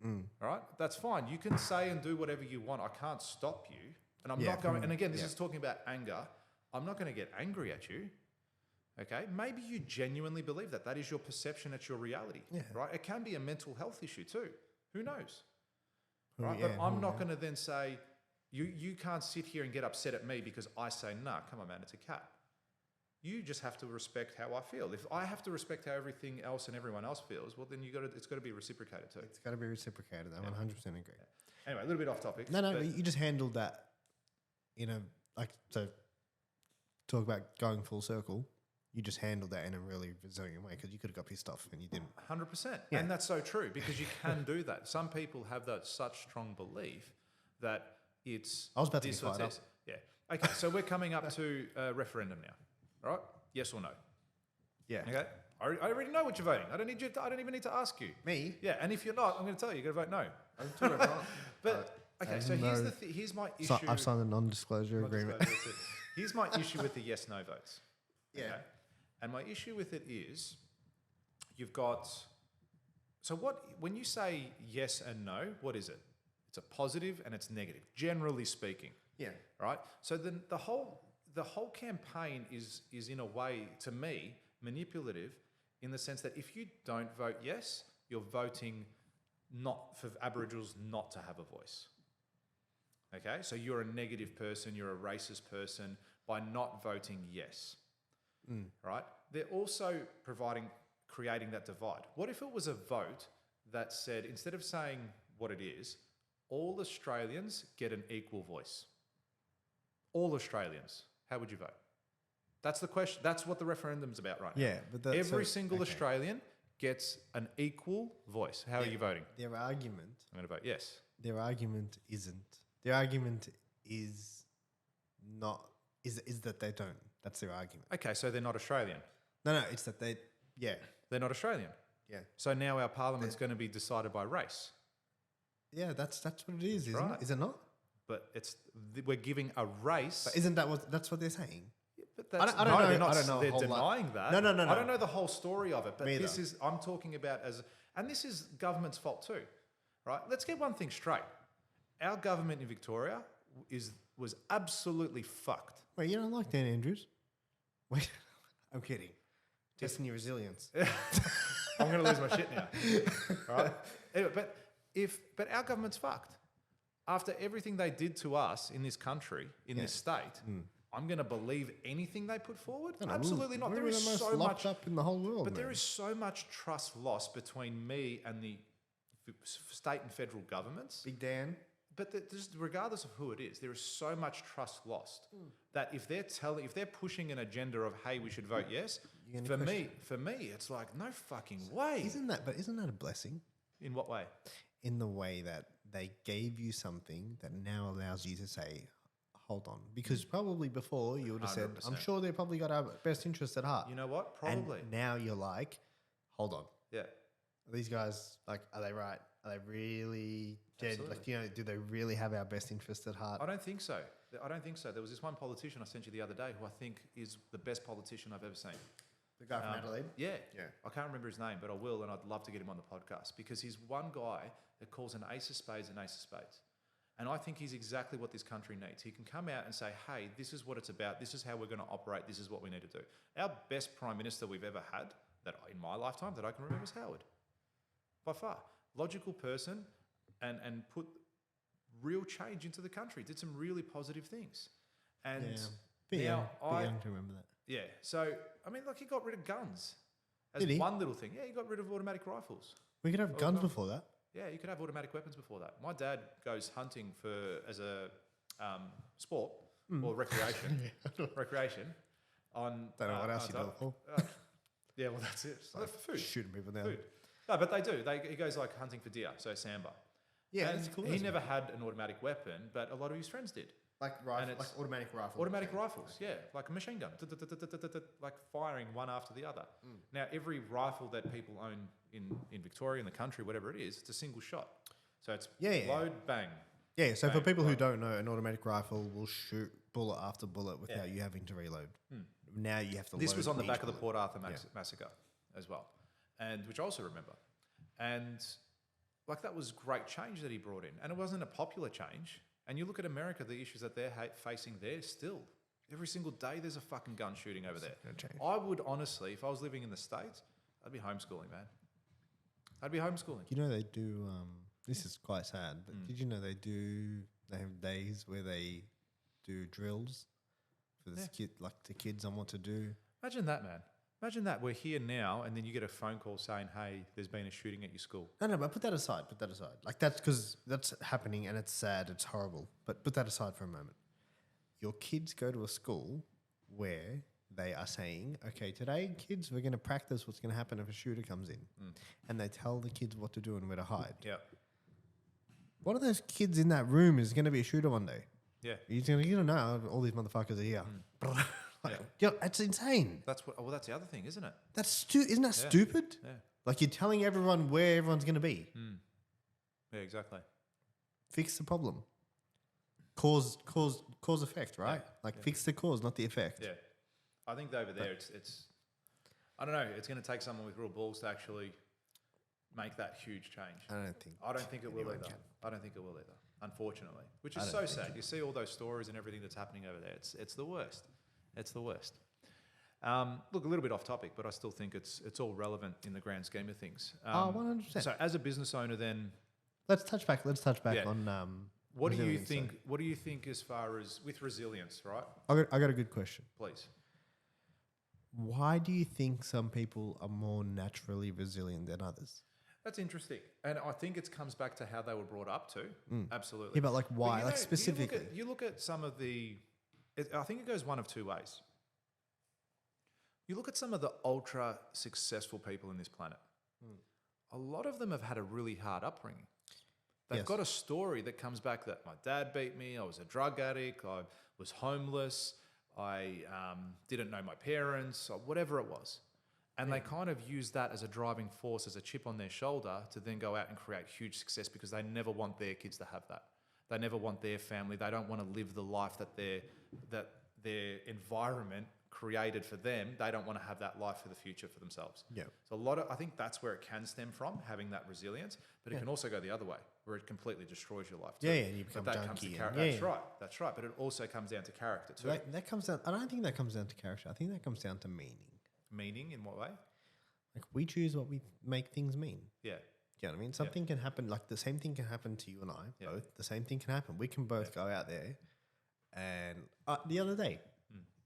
Speaker 2: All right? That's fine. You can say and do whatever you want. I can't stop you. And I'm
Speaker 1: Yeah,
Speaker 2: not going,
Speaker 1: from-
Speaker 2: and again, this
Speaker 1: yeah.
Speaker 2: is talking about anger. I'm not going to get angry at you. Okay? Maybe you genuinely believe that. That is your perception. It's your reality.
Speaker 1: Yeah.
Speaker 2: Right? It can be a mental health issue too. Who knows?
Speaker 1: Who-
Speaker 2: Right?
Speaker 1: yeah,
Speaker 2: But I'm
Speaker 1: who
Speaker 2: not
Speaker 1: knows?
Speaker 2: going to then say, you can't sit here and get upset at me because I say, nah, come on, man, it's a cat. You just have to respect how I feel. If I have to respect how everything else and everyone else feels, well, then it's got to be reciprocated too.
Speaker 1: It's got to be reciprocated. I 100% agree.
Speaker 2: Anyway, a little bit off topic.
Speaker 1: No,
Speaker 2: but-
Speaker 1: you just handled that, like, so talk about going full circle. You just handled that in a really resilient way because you could have got pissed off and you didn't.
Speaker 2: 100%.
Speaker 1: Yeah.
Speaker 2: And that's so true because you can do that. Some people have that such strong belief that it's
Speaker 1: I was about to
Speaker 2: this
Speaker 1: get
Speaker 2: or
Speaker 1: fired up.
Speaker 2: this. Yeah. Okay, so we're coming up to a referendum now. All right? Yes or no?
Speaker 1: Yeah.
Speaker 2: Okay? I already know what you're voting. I don't even need to ask you.
Speaker 1: Me?
Speaker 2: Yeah, and if you're not, I'm going to tell you, you're going to vote no.
Speaker 1: I'm talking about
Speaker 2: But okay, so
Speaker 1: no.
Speaker 2: here's my issue.
Speaker 1: So I've signed a non-disclosure agreement.
Speaker 2: That's it. Here's my issue with the yes/no votes.
Speaker 1: Yeah.
Speaker 2: Okay? And my issue with it is, you've got. So when you say yes and no, what is it? It's a positive and it's negative, generally speaking.
Speaker 1: Yeah.
Speaker 2: Right. So then the whole campaign is in a way, to me, manipulative, in the sense that if you don't vote yes, you're voting not for Aboriginals not to have a voice. Okay, so you're a negative person, you're a racist person by not voting yes. Right? They're also creating that divide. What if it was a vote that said, instead of saying what it is, all Australians get an equal voice? All Australians. How would you vote? That's the question. That's what the referendum's about right now.
Speaker 1: Yeah, but that's
Speaker 2: Every single Australian gets an equal voice. How are you voting?
Speaker 1: Their argument.
Speaker 2: I'm going to vote yes.
Speaker 1: Their argument isn't. Their argument is not. Is that they don't. That's their argument.
Speaker 2: Okay, so they're not Australian.
Speaker 1: No, it's that they. Yeah.
Speaker 2: They're not Australian.
Speaker 1: Yeah.
Speaker 2: So now our parliament's going to be decided by race.
Speaker 1: Yeah, that's what it is, isn't
Speaker 2: right.
Speaker 1: it? Is it not?
Speaker 2: But we're giving a race.
Speaker 1: But isn't that that's what they're saying?
Speaker 2: But that's,
Speaker 1: I don't know.
Speaker 2: They're not,
Speaker 1: I don't know a
Speaker 2: They're
Speaker 1: whole lot.
Speaker 2: denying that.
Speaker 1: No.
Speaker 2: I don't know the whole story of it. But
Speaker 1: Me
Speaker 2: this
Speaker 1: either.
Speaker 2: is I'm talking about and this is government's fault too, right? Let's get one thing straight. Our government in Victoria was absolutely fucked.
Speaker 1: Wait, you don't like Dan Andrews? Wait, I'm kidding. Testing your resilience.
Speaker 2: I'm going to lose my shit now. Right? Anyway, but our government's fucked. After everything they did to us in this country, in this state, I'm going to believe anything they put forward?
Speaker 1: No,
Speaker 2: Absolutely not.
Speaker 1: We're
Speaker 2: There is
Speaker 1: the most
Speaker 2: so
Speaker 1: locked
Speaker 2: much,
Speaker 1: up in the whole world.
Speaker 2: but there
Speaker 1: man.
Speaker 2: is so much trust lost between me and the state and federal governments.
Speaker 1: Big Dan.
Speaker 2: But just regardless of who it is, there is so much trust lost that if they're pushing an agenda of, hey, we should vote yes,
Speaker 1: You're gonna
Speaker 2: for me, it's like, no fucking way.
Speaker 1: Isn't that a blessing?
Speaker 2: In what way?
Speaker 1: In the way that they gave you something that now allows you to say, hold on. Because probably before you would have said, I'm
Speaker 2: 100%.
Speaker 1: sure they probably got our best interest at heart.
Speaker 2: You know what? Probably.
Speaker 1: And now you're like, hold on.
Speaker 2: Yeah.
Speaker 1: Are these guys, like, are they right? Are they really dead?
Speaker 2: Absolutely.
Speaker 1: Like, do they really have our best interest at heart?
Speaker 2: I don't think so. There was this one politician I sent you the other day who I think is the best politician I've ever seen.
Speaker 1: The guy from Adelaide?
Speaker 2: Yeah.
Speaker 1: Yeah.
Speaker 2: I can't remember his name, but I will, and I'd love to get him on the podcast because he's one guy that calls an ace of spades an ace of spades. And I think he's exactly what this country needs. He can come out and say, hey, this is what it's about. This is how we're going to operate. This is what we need to do. Our best Prime Minister we've ever had, that in my lifetime, that I can remember, is Howard. By far. Logical person and put real change into the country. Did some really positive things. And
Speaker 1: Bit
Speaker 2: now
Speaker 1: young to remember that.
Speaker 2: yeah. So, I mean, like, he got rid of guns. As
Speaker 1: Did he?
Speaker 2: one little thing. Yeah, he got rid of automatic rifles.
Speaker 1: We could have guns before that.
Speaker 2: Yeah, you could have automatic weapons before that. My dad goes hunting as a sport or recreation. Recreation. On
Speaker 1: Don't know what else
Speaker 2: on
Speaker 1: you do it for.
Speaker 2: yeah, well, that's it. For food.
Speaker 1: Shooting people down.
Speaker 2: Food. No, but they do. He goes like hunting for deer, so sambar.
Speaker 1: Yeah,
Speaker 2: and
Speaker 1: that's cool.
Speaker 2: he never had an automatic weapon, but a lot of his friends did.
Speaker 1: Like
Speaker 2: And it's
Speaker 1: like automatic rifle.
Speaker 2: automatic rifles, yeah, like a machine gun, like firing one after the other. Now, every rifle that people own in Victoria, in the country, whatever it is, it's a single shot. So it's load, bang.
Speaker 1: Yeah, so for
Speaker 2: Bang,
Speaker 1: people who
Speaker 2: right.
Speaker 1: don't know, an automatic rifle will shoot bullet after bullet without you having to reload. Now you have to.
Speaker 2: This
Speaker 1: load
Speaker 2: was on the
Speaker 1: each
Speaker 2: back of the
Speaker 1: bullet.
Speaker 2: Port Arthur massacre as well, and which I also remember. And like that was great change that he brought in, and it wasn't a popular change. And you look at America, the issues that they're facing there still. Every single day there's a fucking gun shooting over there.
Speaker 1: gonna change.
Speaker 2: I would honestly, if I was living in the States, I'd be homeschooling, man. I'd be homeschooling.
Speaker 1: You know they do. This is quite sad, but did you know they do? They have days where they do drills for the kids on what to do.
Speaker 2: Imagine that, man. Imagine that. We're here now, and then you get a phone call saying, hey, there's been a shooting at your school.
Speaker 1: No, but put that aside. Put that aside. Like that's because that's happening and it's sad. It's horrible. But put that aside for a moment. Your kids go to a school where they are saying, okay, today, kids, we're going to practice what's going to happen if a shooter comes in. And they tell the kids what to do and where to hide.
Speaker 2: Yeah.
Speaker 1: One of those kids in that room is going to be a shooter one day.
Speaker 2: Yeah.
Speaker 1: He's going to, know, all these motherfuckers are here. It's insane.
Speaker 2: That's that's the other thing, isn't it?
Speaker 1: Isn't that stupid?
Speaker 2: Yeah.
Speaker 1: Like you're telling everyone where everyone's going to be.
Speaker 2: Yeah, exactly.
Speaker 1: Fix the problem. Cause effect, right? Fix the cause, not the effect.
Speaker 2: Yeah. I think over there it's I don't know, it's going to take someone with real balls to actually make that huge change.
Speaker 1: I don't think.
Speaker 2: I don't think it will
Speaker 1: anyone
Speaker 2: either.
Speaker 1: can.
Speaker 2: I don't think it will either, unfortunately. Which
Speaker 1: I
Speaker 2: is
Speaker 1: don't
Speaker 2: so
Speaker 1: think
Speaker 2: sad. You see all those stories and everything that's happening over there. It's the worst. It's the worst. Look, a little bit off topic, but I still think it's all relevant in the grand scheme of things.
Speaker 1: 100%.
Speaker 2: So as a business owner then,
Speaker 1: Let's touch back
Speaker 2: Yeah.
Speaker 1: on
Speaker 2: what do you
Speaker 1: resilience,
Speaker 2: think
Speaker 1: though.
Speaker 2: what do you think as far as with resilience, right?
Speaker 1: I got a good question.
Speaker 2: Please.
Speaker 1: Why do you think some people are more naturally resilient than others?
Speaker 2: That's interesting. And I think it comes back to how they were brought up too. Absolutely.
Speaker 1: Yeah, but like why?
Speaker 2: you
Speaker 1: Like
Speaker 2: know,
Speaker 1: specifically.
Speaker 2: You look at some of the, I think it goes one of two ways. You look at some of the ultra successful people in this planet. A lot of them have had a really hard upbringing. They've
Speaker 1: Yes.
Speaker 2: got a story that comes back that my dad beat me, I was a drug addict, I was homeless, I didn't know my parents, or whatever it was. And they kind of use that as a driving force, as a chip on their shoulder to then go out and create huge success because they never want their kids to have that. They never want their family. They don't want to live the life that their environment created for them. They don't want to have that life for the future for themselves.
Speaker 1: Yeah.
Speaker 2: So I think that's where it can stem from, having that resilience, but it can also go the other way, where it completely destroys your life too.
Speaker 1: Yeah, and you
Speaker 2: But
Speaker 1: become
Speaker 2: that comes to
Speaker 1: junky.
Speaker 2: character.
Speaker 1: And,
Speaker 2: That's right. That's right. But it also comes down to character too.
Speaker 1: That comes down. I don't think that comes down to character. I think that comes down to meaning.
Speaker 2: Meaning in what way?
Speaker 1: Like we choose what we make things mean.
Speaker 2: Yeah.
Speaker 1: Do you know what I mean? Something can happen. Like the same thing can happen to you and I.
Speaker 2: Yeah.
Speaker 1: Both. The same thing can happen. We can both go out there. And the other day,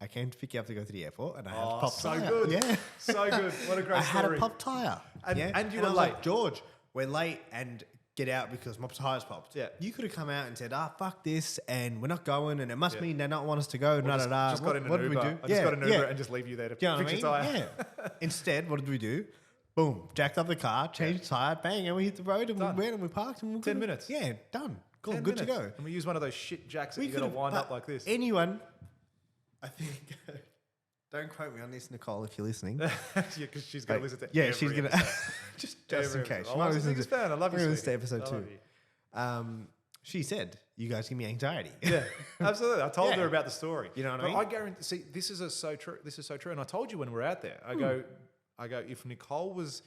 Speaker 1: I came to pick you up to go to the airport, and I had a pop
Speaker 2: so
Speaker 1: tire.
Speaker 2: good.
Speaker 1: Yeah.
Speaker 2: So good. What a great
Speaker 1: I
Speaker 2: story.
Speaker 1: had a pop tire.
Speaker 2: And you
Speaker 1: I
Speaker 2: were
Speaker 1: was
Speaker 2: late.
Speaker 1: like, George, we're late and get out because my tire's popped.
Speaker 2: Yeah.
Speaker 1: You could have come out and said, fuck this, and we're not going, and it must
Speaker 2: Yeah.
Speaker 1: mean they don't want us to go.
Speaker 2: Just got in an
Speaker 1: What did
Speaker 2: Uber.
Speaker 1: we do?
Speaker 2: I just got an Uber and just leave you there to
Speaker 1: Do you know what I
Speaker 2: fix
Speaker 1: mean?
Speaker 2: your tire.
Speaker 1: Yeah. Instead, what did we do? Boom, jacked up the car, changed tire, bang, and we hit the road and
Speaker 2: Done.
Speaker 1: we went and we parked and we
Speaker 2: 10 minutes.
Speaker 1: Yeah, done. Cool,
Speaker 2: 10
Speaker 1: good to
Speaker 2: minutes.
Speaker 1: go.
Speaker 2: And we use one of those shit jacks that
Speaker 1: We
Speaker 2: you got to
Speaker 1: could've-
Speaker 2: wind
Speaker 1: but
Speaker 2: up like this.
Speaker 1: Anyone, I think, don't quote me on this, Nicole, if you're listening.
Speaker 2: Yeah, because she's going to listen to
Speaker 1: Yeah,
Speaker 2: every
Speaker 1: she's gonna
Speaker 2: episode.
Speaker 1: just
Speaker 2: Every
Speaker 1: in case.
Speaker 2: episode.
Speaker 1: She
Speaker 2: Oh,
Speaker 1: might
Speaker 2: I was
Speaker 1: listen
Speaker 2: the biggest fan. I love you,
Speaker 1: we're gonna listen to
Speaker 2: sweetie.
Speaker 1: episode
Speaker 2: I love
Speaker 1: 2.
Speaker 2: you.
Speaker 1: She said, "You guys give me anxiety."
Speaker 2: Yeah, absolutely. I told
Speaker 1: Yeah.
Speaker 2: her about the story.
Speaker 1: You know what I
Speaker 2: But
Speaker 1: mean?
Speaker 2: I guarantee. See, this is so true. This is so true. And I told you when we were out there. I go. If Nicole was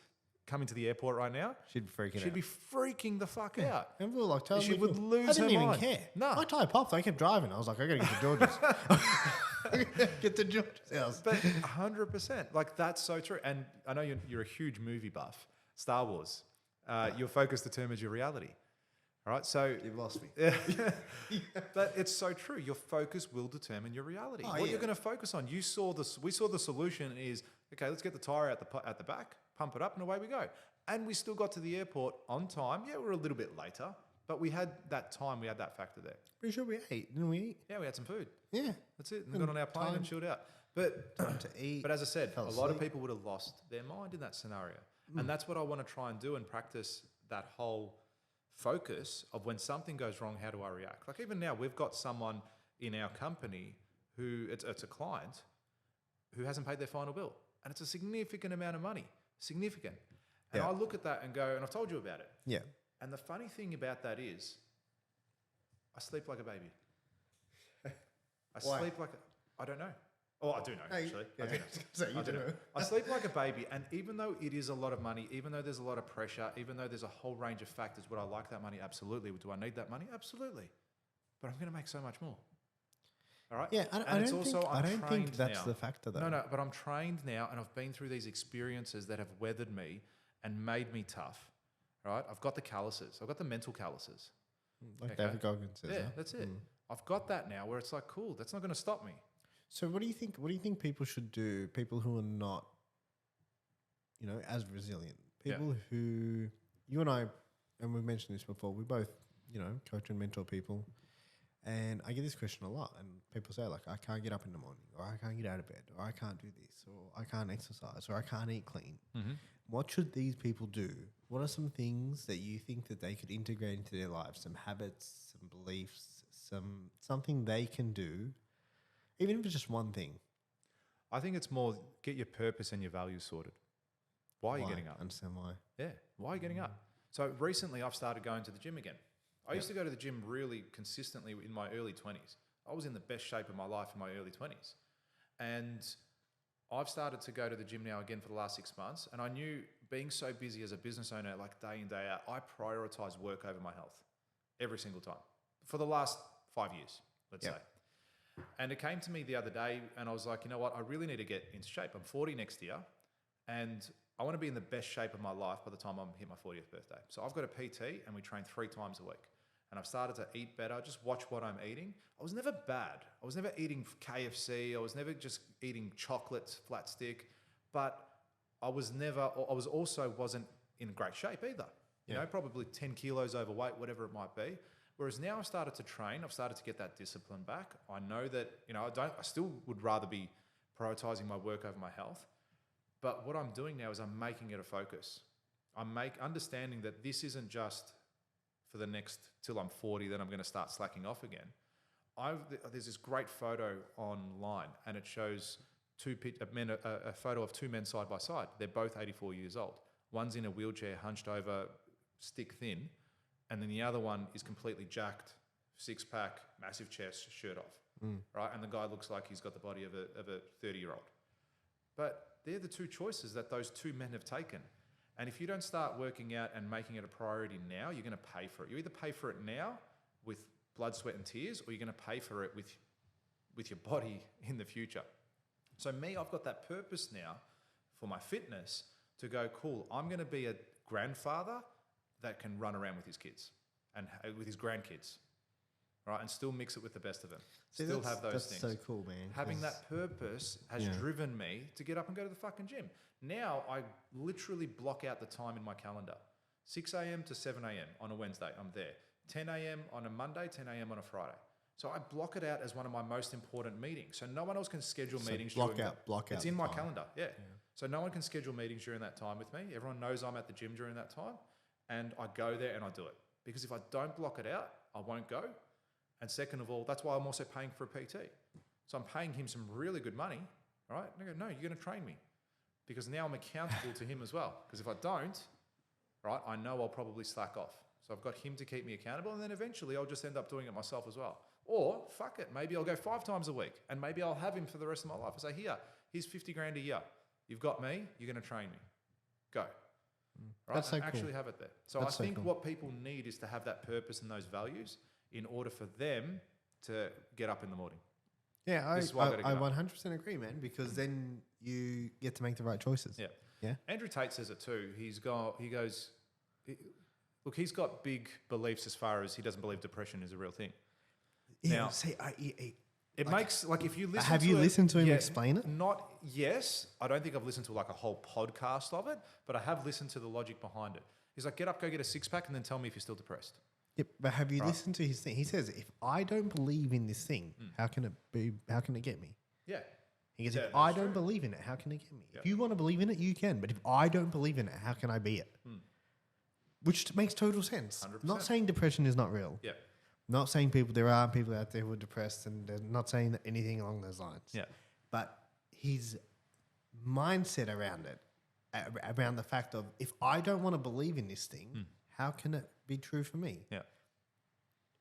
Speaker 2: coming to the airport right now,
Speaker 1: She'd be freaking
Speaker 2: she'd
Speaker 1: out.
Speaker 2: be freaking the fuck out.
Speaker 1: And we were like, totally
Speaker 2: She would
Speaker 1: cool.
Speaker 2: lose
Speaker 1: I didn't
Speaker 2: her
Speaker 1: even
Speaker 2: mind.
Speaker 1: care.
Speaker 2: No.
Speaker 1: My tire popped. I kept driving. I was like, I gotta get to George's. I gotta get to George's house.
Speaker 2: But 100%, like that's so true. And I know you're a huge movie buff. Star Wars. Your focus determines your reality. All right, so
Speaker 1: You've lost me.
Speaker 2: but it's so true. Your focus will determine your reality.
Speaker 1: Oh,
Speaker 2: What
Speaker 1: yeah.
Speaker 2: you're going to focus on. We saw the solution is okay. Let's get the tire at the back, pump it up, and away we go. And we still got to the airport on time. Yeah, we were a little bit later, but we had that time. We had that factor there.
Speaker 1: Pretty sure we ate, didn't we eat?
Speaker 2: Yeah, we had some food.
Speaker 1: Yeah.
Speaker 2: That's it. And got on our plane
Speaker 1: time.
Speaker 2: and chilled out. But
Speaker 1: Time to eat.
Speaker 2: But as I said, a
Speaker 1: fell
Speaker 2: lot of
Speaker 1: asleep.
Speaker 2: people would have lost their mind in that scenario. And that's what I want to try and do and practice that whole focus of when something goes wrong, how do I react? Like even now, we've got someone in our company who it's a client who hasn't paid their final bill. And it's a significant amount of money, significant. And
Speaker 1: Yeah.
Speaker 2: I look at that and go, and I've told you about it.
Speaker 1: Yeah.
Speaker 2: And the funny thing about that is I sleep like a baby.
Speaker 1: Why?
Speaker 2: Sleep like I don't know. Oh, I do know, actually. I do know.
Speaker 1: So you
Speaker 2: I do
Speaker 1: don't
Speaker 2: know.
Speaker 1: know.
Speaker 2: I sleep like a baby, and even though it is a lot of money, even though there's a lot of pressure, even though there's a whole range of factors, would I like that money? Absolutely. Do I need that money? Absolutely. But I'm going to make so much more. All right?
Speaker 1: Yeah,
Speaker 2: And
Speaker 1: I
Speaker 2: it's
Speaker 1: don't
Speaker 2: also,
Speaker 1: think, I
Speaker 2: I'm
Speaker 1: don't think
Speaker 2: trained
Speaker 1: that's
Speaker 2: now.
Speaker 1: the factor, though.
Speaker 2: No, but I'm trained now, and I've been through these experiences that have weathered me and made me tough. Right? I've got the calluses. I've got the mental calluses.
Speaker 1: Like
Speaker 2: Okay.
Speaker 1: David Goggins says.
Speaker 2: Yeah,
Speaker 1: huh?
Speaker 2: that's it. I've got that now where it's like, cool, that's not going to stop me.
Speaker 1: So what do you think? What do you think people should do? People who are not, as resilient.
Speaker 2: Yeah.
Speaker 1: People who you and I, and we've mentioned this before. We both, coach and mentor people, and I get this question a lot. And people say like, I can't get up in the morning, or I can't get out of bed, or I can't do this, or I can't exercise, or I can't eat clean. What should these people do? What are some things that you think that they could integrate into their lives? Some habits, some beliefs, something they can do. Even if it's just one thing.
Speaker 2: I think it's more get your purpose and your values sorted. Why are you getting up?
Speaker 1: Understand why.
Speaker 2: Yeah. Why are you getting up? So recently I've started going to the gym again. I used to go to the gym really consistently in my early 20s. I was in the best shape of my life in my early 20s. And I've started to go to the gym now again for the last 6 months. And I knew being so busy as a business owner, like day in, day out, I prioritize work over my health every single time for the last 5 years, let's say. And it came to me the other day and I was like, you know what? I really need to get into shape. I'm 40 next year and I want to be in the best shape of my life by the time I'm hit my 40th birthday. So I've got a PT and we train 3 times a week. And I've started to eat better, just watch what I'm eating. I was never bad. I was never eating KFC. I was never just eating chocolates, flat stick. But I wasn't in great shape either. You know, probably 10 kilos overweight, whatever it might be. Whereas now I've started to train, I've started to get that discipline back. I know that, I still would rather be prioritizing my work over my health. But what I'm doing now is I'm making it a focus. I'm understanding that this isn't just for the next, till I'm 40, then I'm going to start slacking off again. There's this great photo online and it shows a photo of 2 men side by side. They're both 84 years old. One's in a wheelchair, hunched over, stick thin. And then the other one is completely jacked, 6-pack, massive chest, shirt off, right? And the guy looks like he's got the body of a 30-year-old. But they're the 2 choices that those 2 men have taken. And if you don't start working out and making it a priority now, you're going to pay for it. You either pay for it now with blood, sweat and tears, or you're going to pay for it with your body in the future. So I've got that purpose now for my fitness to go, cool, I'm going to be a grandfather that can run around with his kids and with his grandkids, right? And still mix it with the best of them. Still have those things.
Speaker 1: That's so cool, man.
Speaker 2: Having that purpose has driven me to get up and go to the fucking gym. Now I literally block out the time in my calendar. 6 a.m. to 7 a.m. on a Wednesday, I'm there. 10 a.m. on a Monday, 10 a.m. on a Friday. So I block it out as one of my most important meetings. So no one else can schedule meetings.
Speaker 1: Block out.
Speaker 2: It's in my calendar, yeah. So no one can schedule meetings during that time with me. Everyone knows I'm at the gym during that time. And I go there and I do it. Because if I don't block it out, I won't go. And second of all, that's why I'm also paying for a PT. So I'm paying him some really good money, right? And I go, no, you're going to train me. Because now I'm accountable to him as well. Because if I don't, right, I know I'll probably slack off. So I've got him to keep me accountable. And then eventually I'll just end up doing it myself as well. Or, fuck it, maybe I'll go 5 times a week. And maybe I'll have him for the rest of my life. I say, here's 50 grand a year. You've got me, you're going to train me. Go. Right?
Speaker 1: That's so
Speaker 2: and actually
Speaker 1: cool.
Speaker 2: have it there. So
Speaker 1: That's
Speaker 2: I think
Speaker 1: so cool.
Speaker 2: what people need is to have that purpose and those values in order for them to get up in the morning.
Speaker 1: Yeah,
Speaker 2: This is why I gotta
Speaker 1: I
Speaker 2: get up.
Speaker 1: 100% agree, man, because then you get to make the right choices.
Speaker 2: Yeah.
Speaker 1: Yeah.
Speaker 2: Andrew Tate says it too. He's got big beliefs as far as he doesn't believe depression is a real thing.
Speaker 1: Yeah,
Speaker 2: Now-
Speaker 1: see,
Speaker 2: It makes, like, if you listen
Speaker 1: have
Speaker 2: to
Speaker 1: you
Speaker 2: it-
Speaker 1: listened to him
Speaker 2: yeah,
Speaker 1: explain it?
Speaker 2: Yes. I don't think I've listened to like a whole podcast of it, but I have listened to the logic behind it. He's like, get up, go get a 6-pack, and then tell me if you're still depressed.
Speaker 1: Yep, but have you listened to his thing? He says, if I don't believe in this thing, how can it get me?
Speaker 2: Yeah.
Speaker 1: He goes,
Speaker 2: Yeah,
Speaker 1: if I
Speaker 2: that's
Speaker 1: don't
Speaker 2: true.
Speaker 1: believe in it, how can it get me?
Speaker 2: Yeah.
Speaker 1: If you want to believe in it, you can. But if I don't believe in it, how can I be it? Which makes total sense.
Speaker 2: 100%.
Speaker 1: Not saying depression is not real,
Speaker 2: Yeah.
Speaker 1: Not saying there aren't people out there who are depressed, and they're not saying anything along those lines.
Speaker 2: Yeah.
Speaker 1: But his mindset around it, around the fact of, if I don't want to believe in this thing, how can it be true for me?
Speaker 2: Yeah.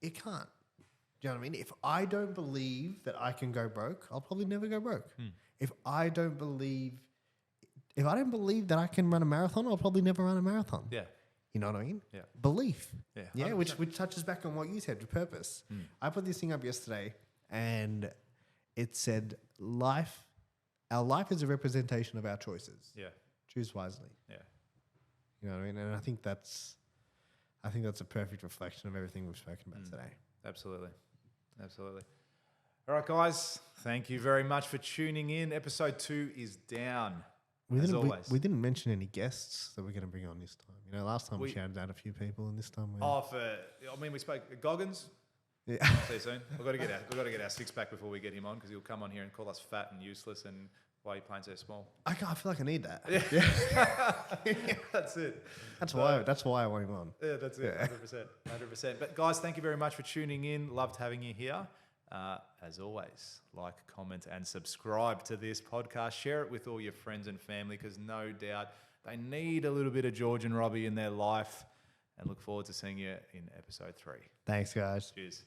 Speaker 1: It can't. Do you know what I mean? If I don't believe that I can go broke, I'll probably never go broke. If I don't believe that I can run a marathon, I'll probably never run a marathon.
Speaker 2: Yeah.
Speaker 1: You know what I mean?
Speaker 2: Yeah.
Speaker 1: Belief.
Speaker 2: Yeah.
Speaker 1: Yeah,
Speaker 2: 100%.
Speaker 1: which touches back on what you said, with purpose. I put this thing up yesterday, and it said, our life is a representation of our choices.
Speaker 2: Yeah.
Speaker 1: Choose wisely.
Speaker 2: Yeah.
Speaker 1: You know what I mean? And I think that's a perfect reflection of everything we've spoken about today.
Speaker 2: Absolutely. Absolutely. All right, guys. Thank you very much for tuning in. Episode 2 is down.
Speaker 1: We
Speaker 2: We
Speaker 1: didn't mention any guests that we're going to bring on this time. You know, last time we shouted out a few people, and this time
Speaker 2: we spoke Goggins.
Speaker 1: yeah.
Speaker 2: See you soon. We've got to get our six pack before we get him on, because he'll come on here and call us fat and useless and why are you playing so small.
Speaker 1: I feel like I need that.
Speaker 2: That's it.
Speaker 1: That's why I want him on.
Speaker 2: Yeah, that's it. 100%. But guys, thank you very much for tuning in. Loved having you here. As always, like, comment, and subscribe to this podcast. Share it with all your friends and family, because no doubt they need a little bit of George and Robbie in their life. And look forward to seeing you in episode 3.
Speaker 1: Thanks, guys.
Speaker 2: Cheers.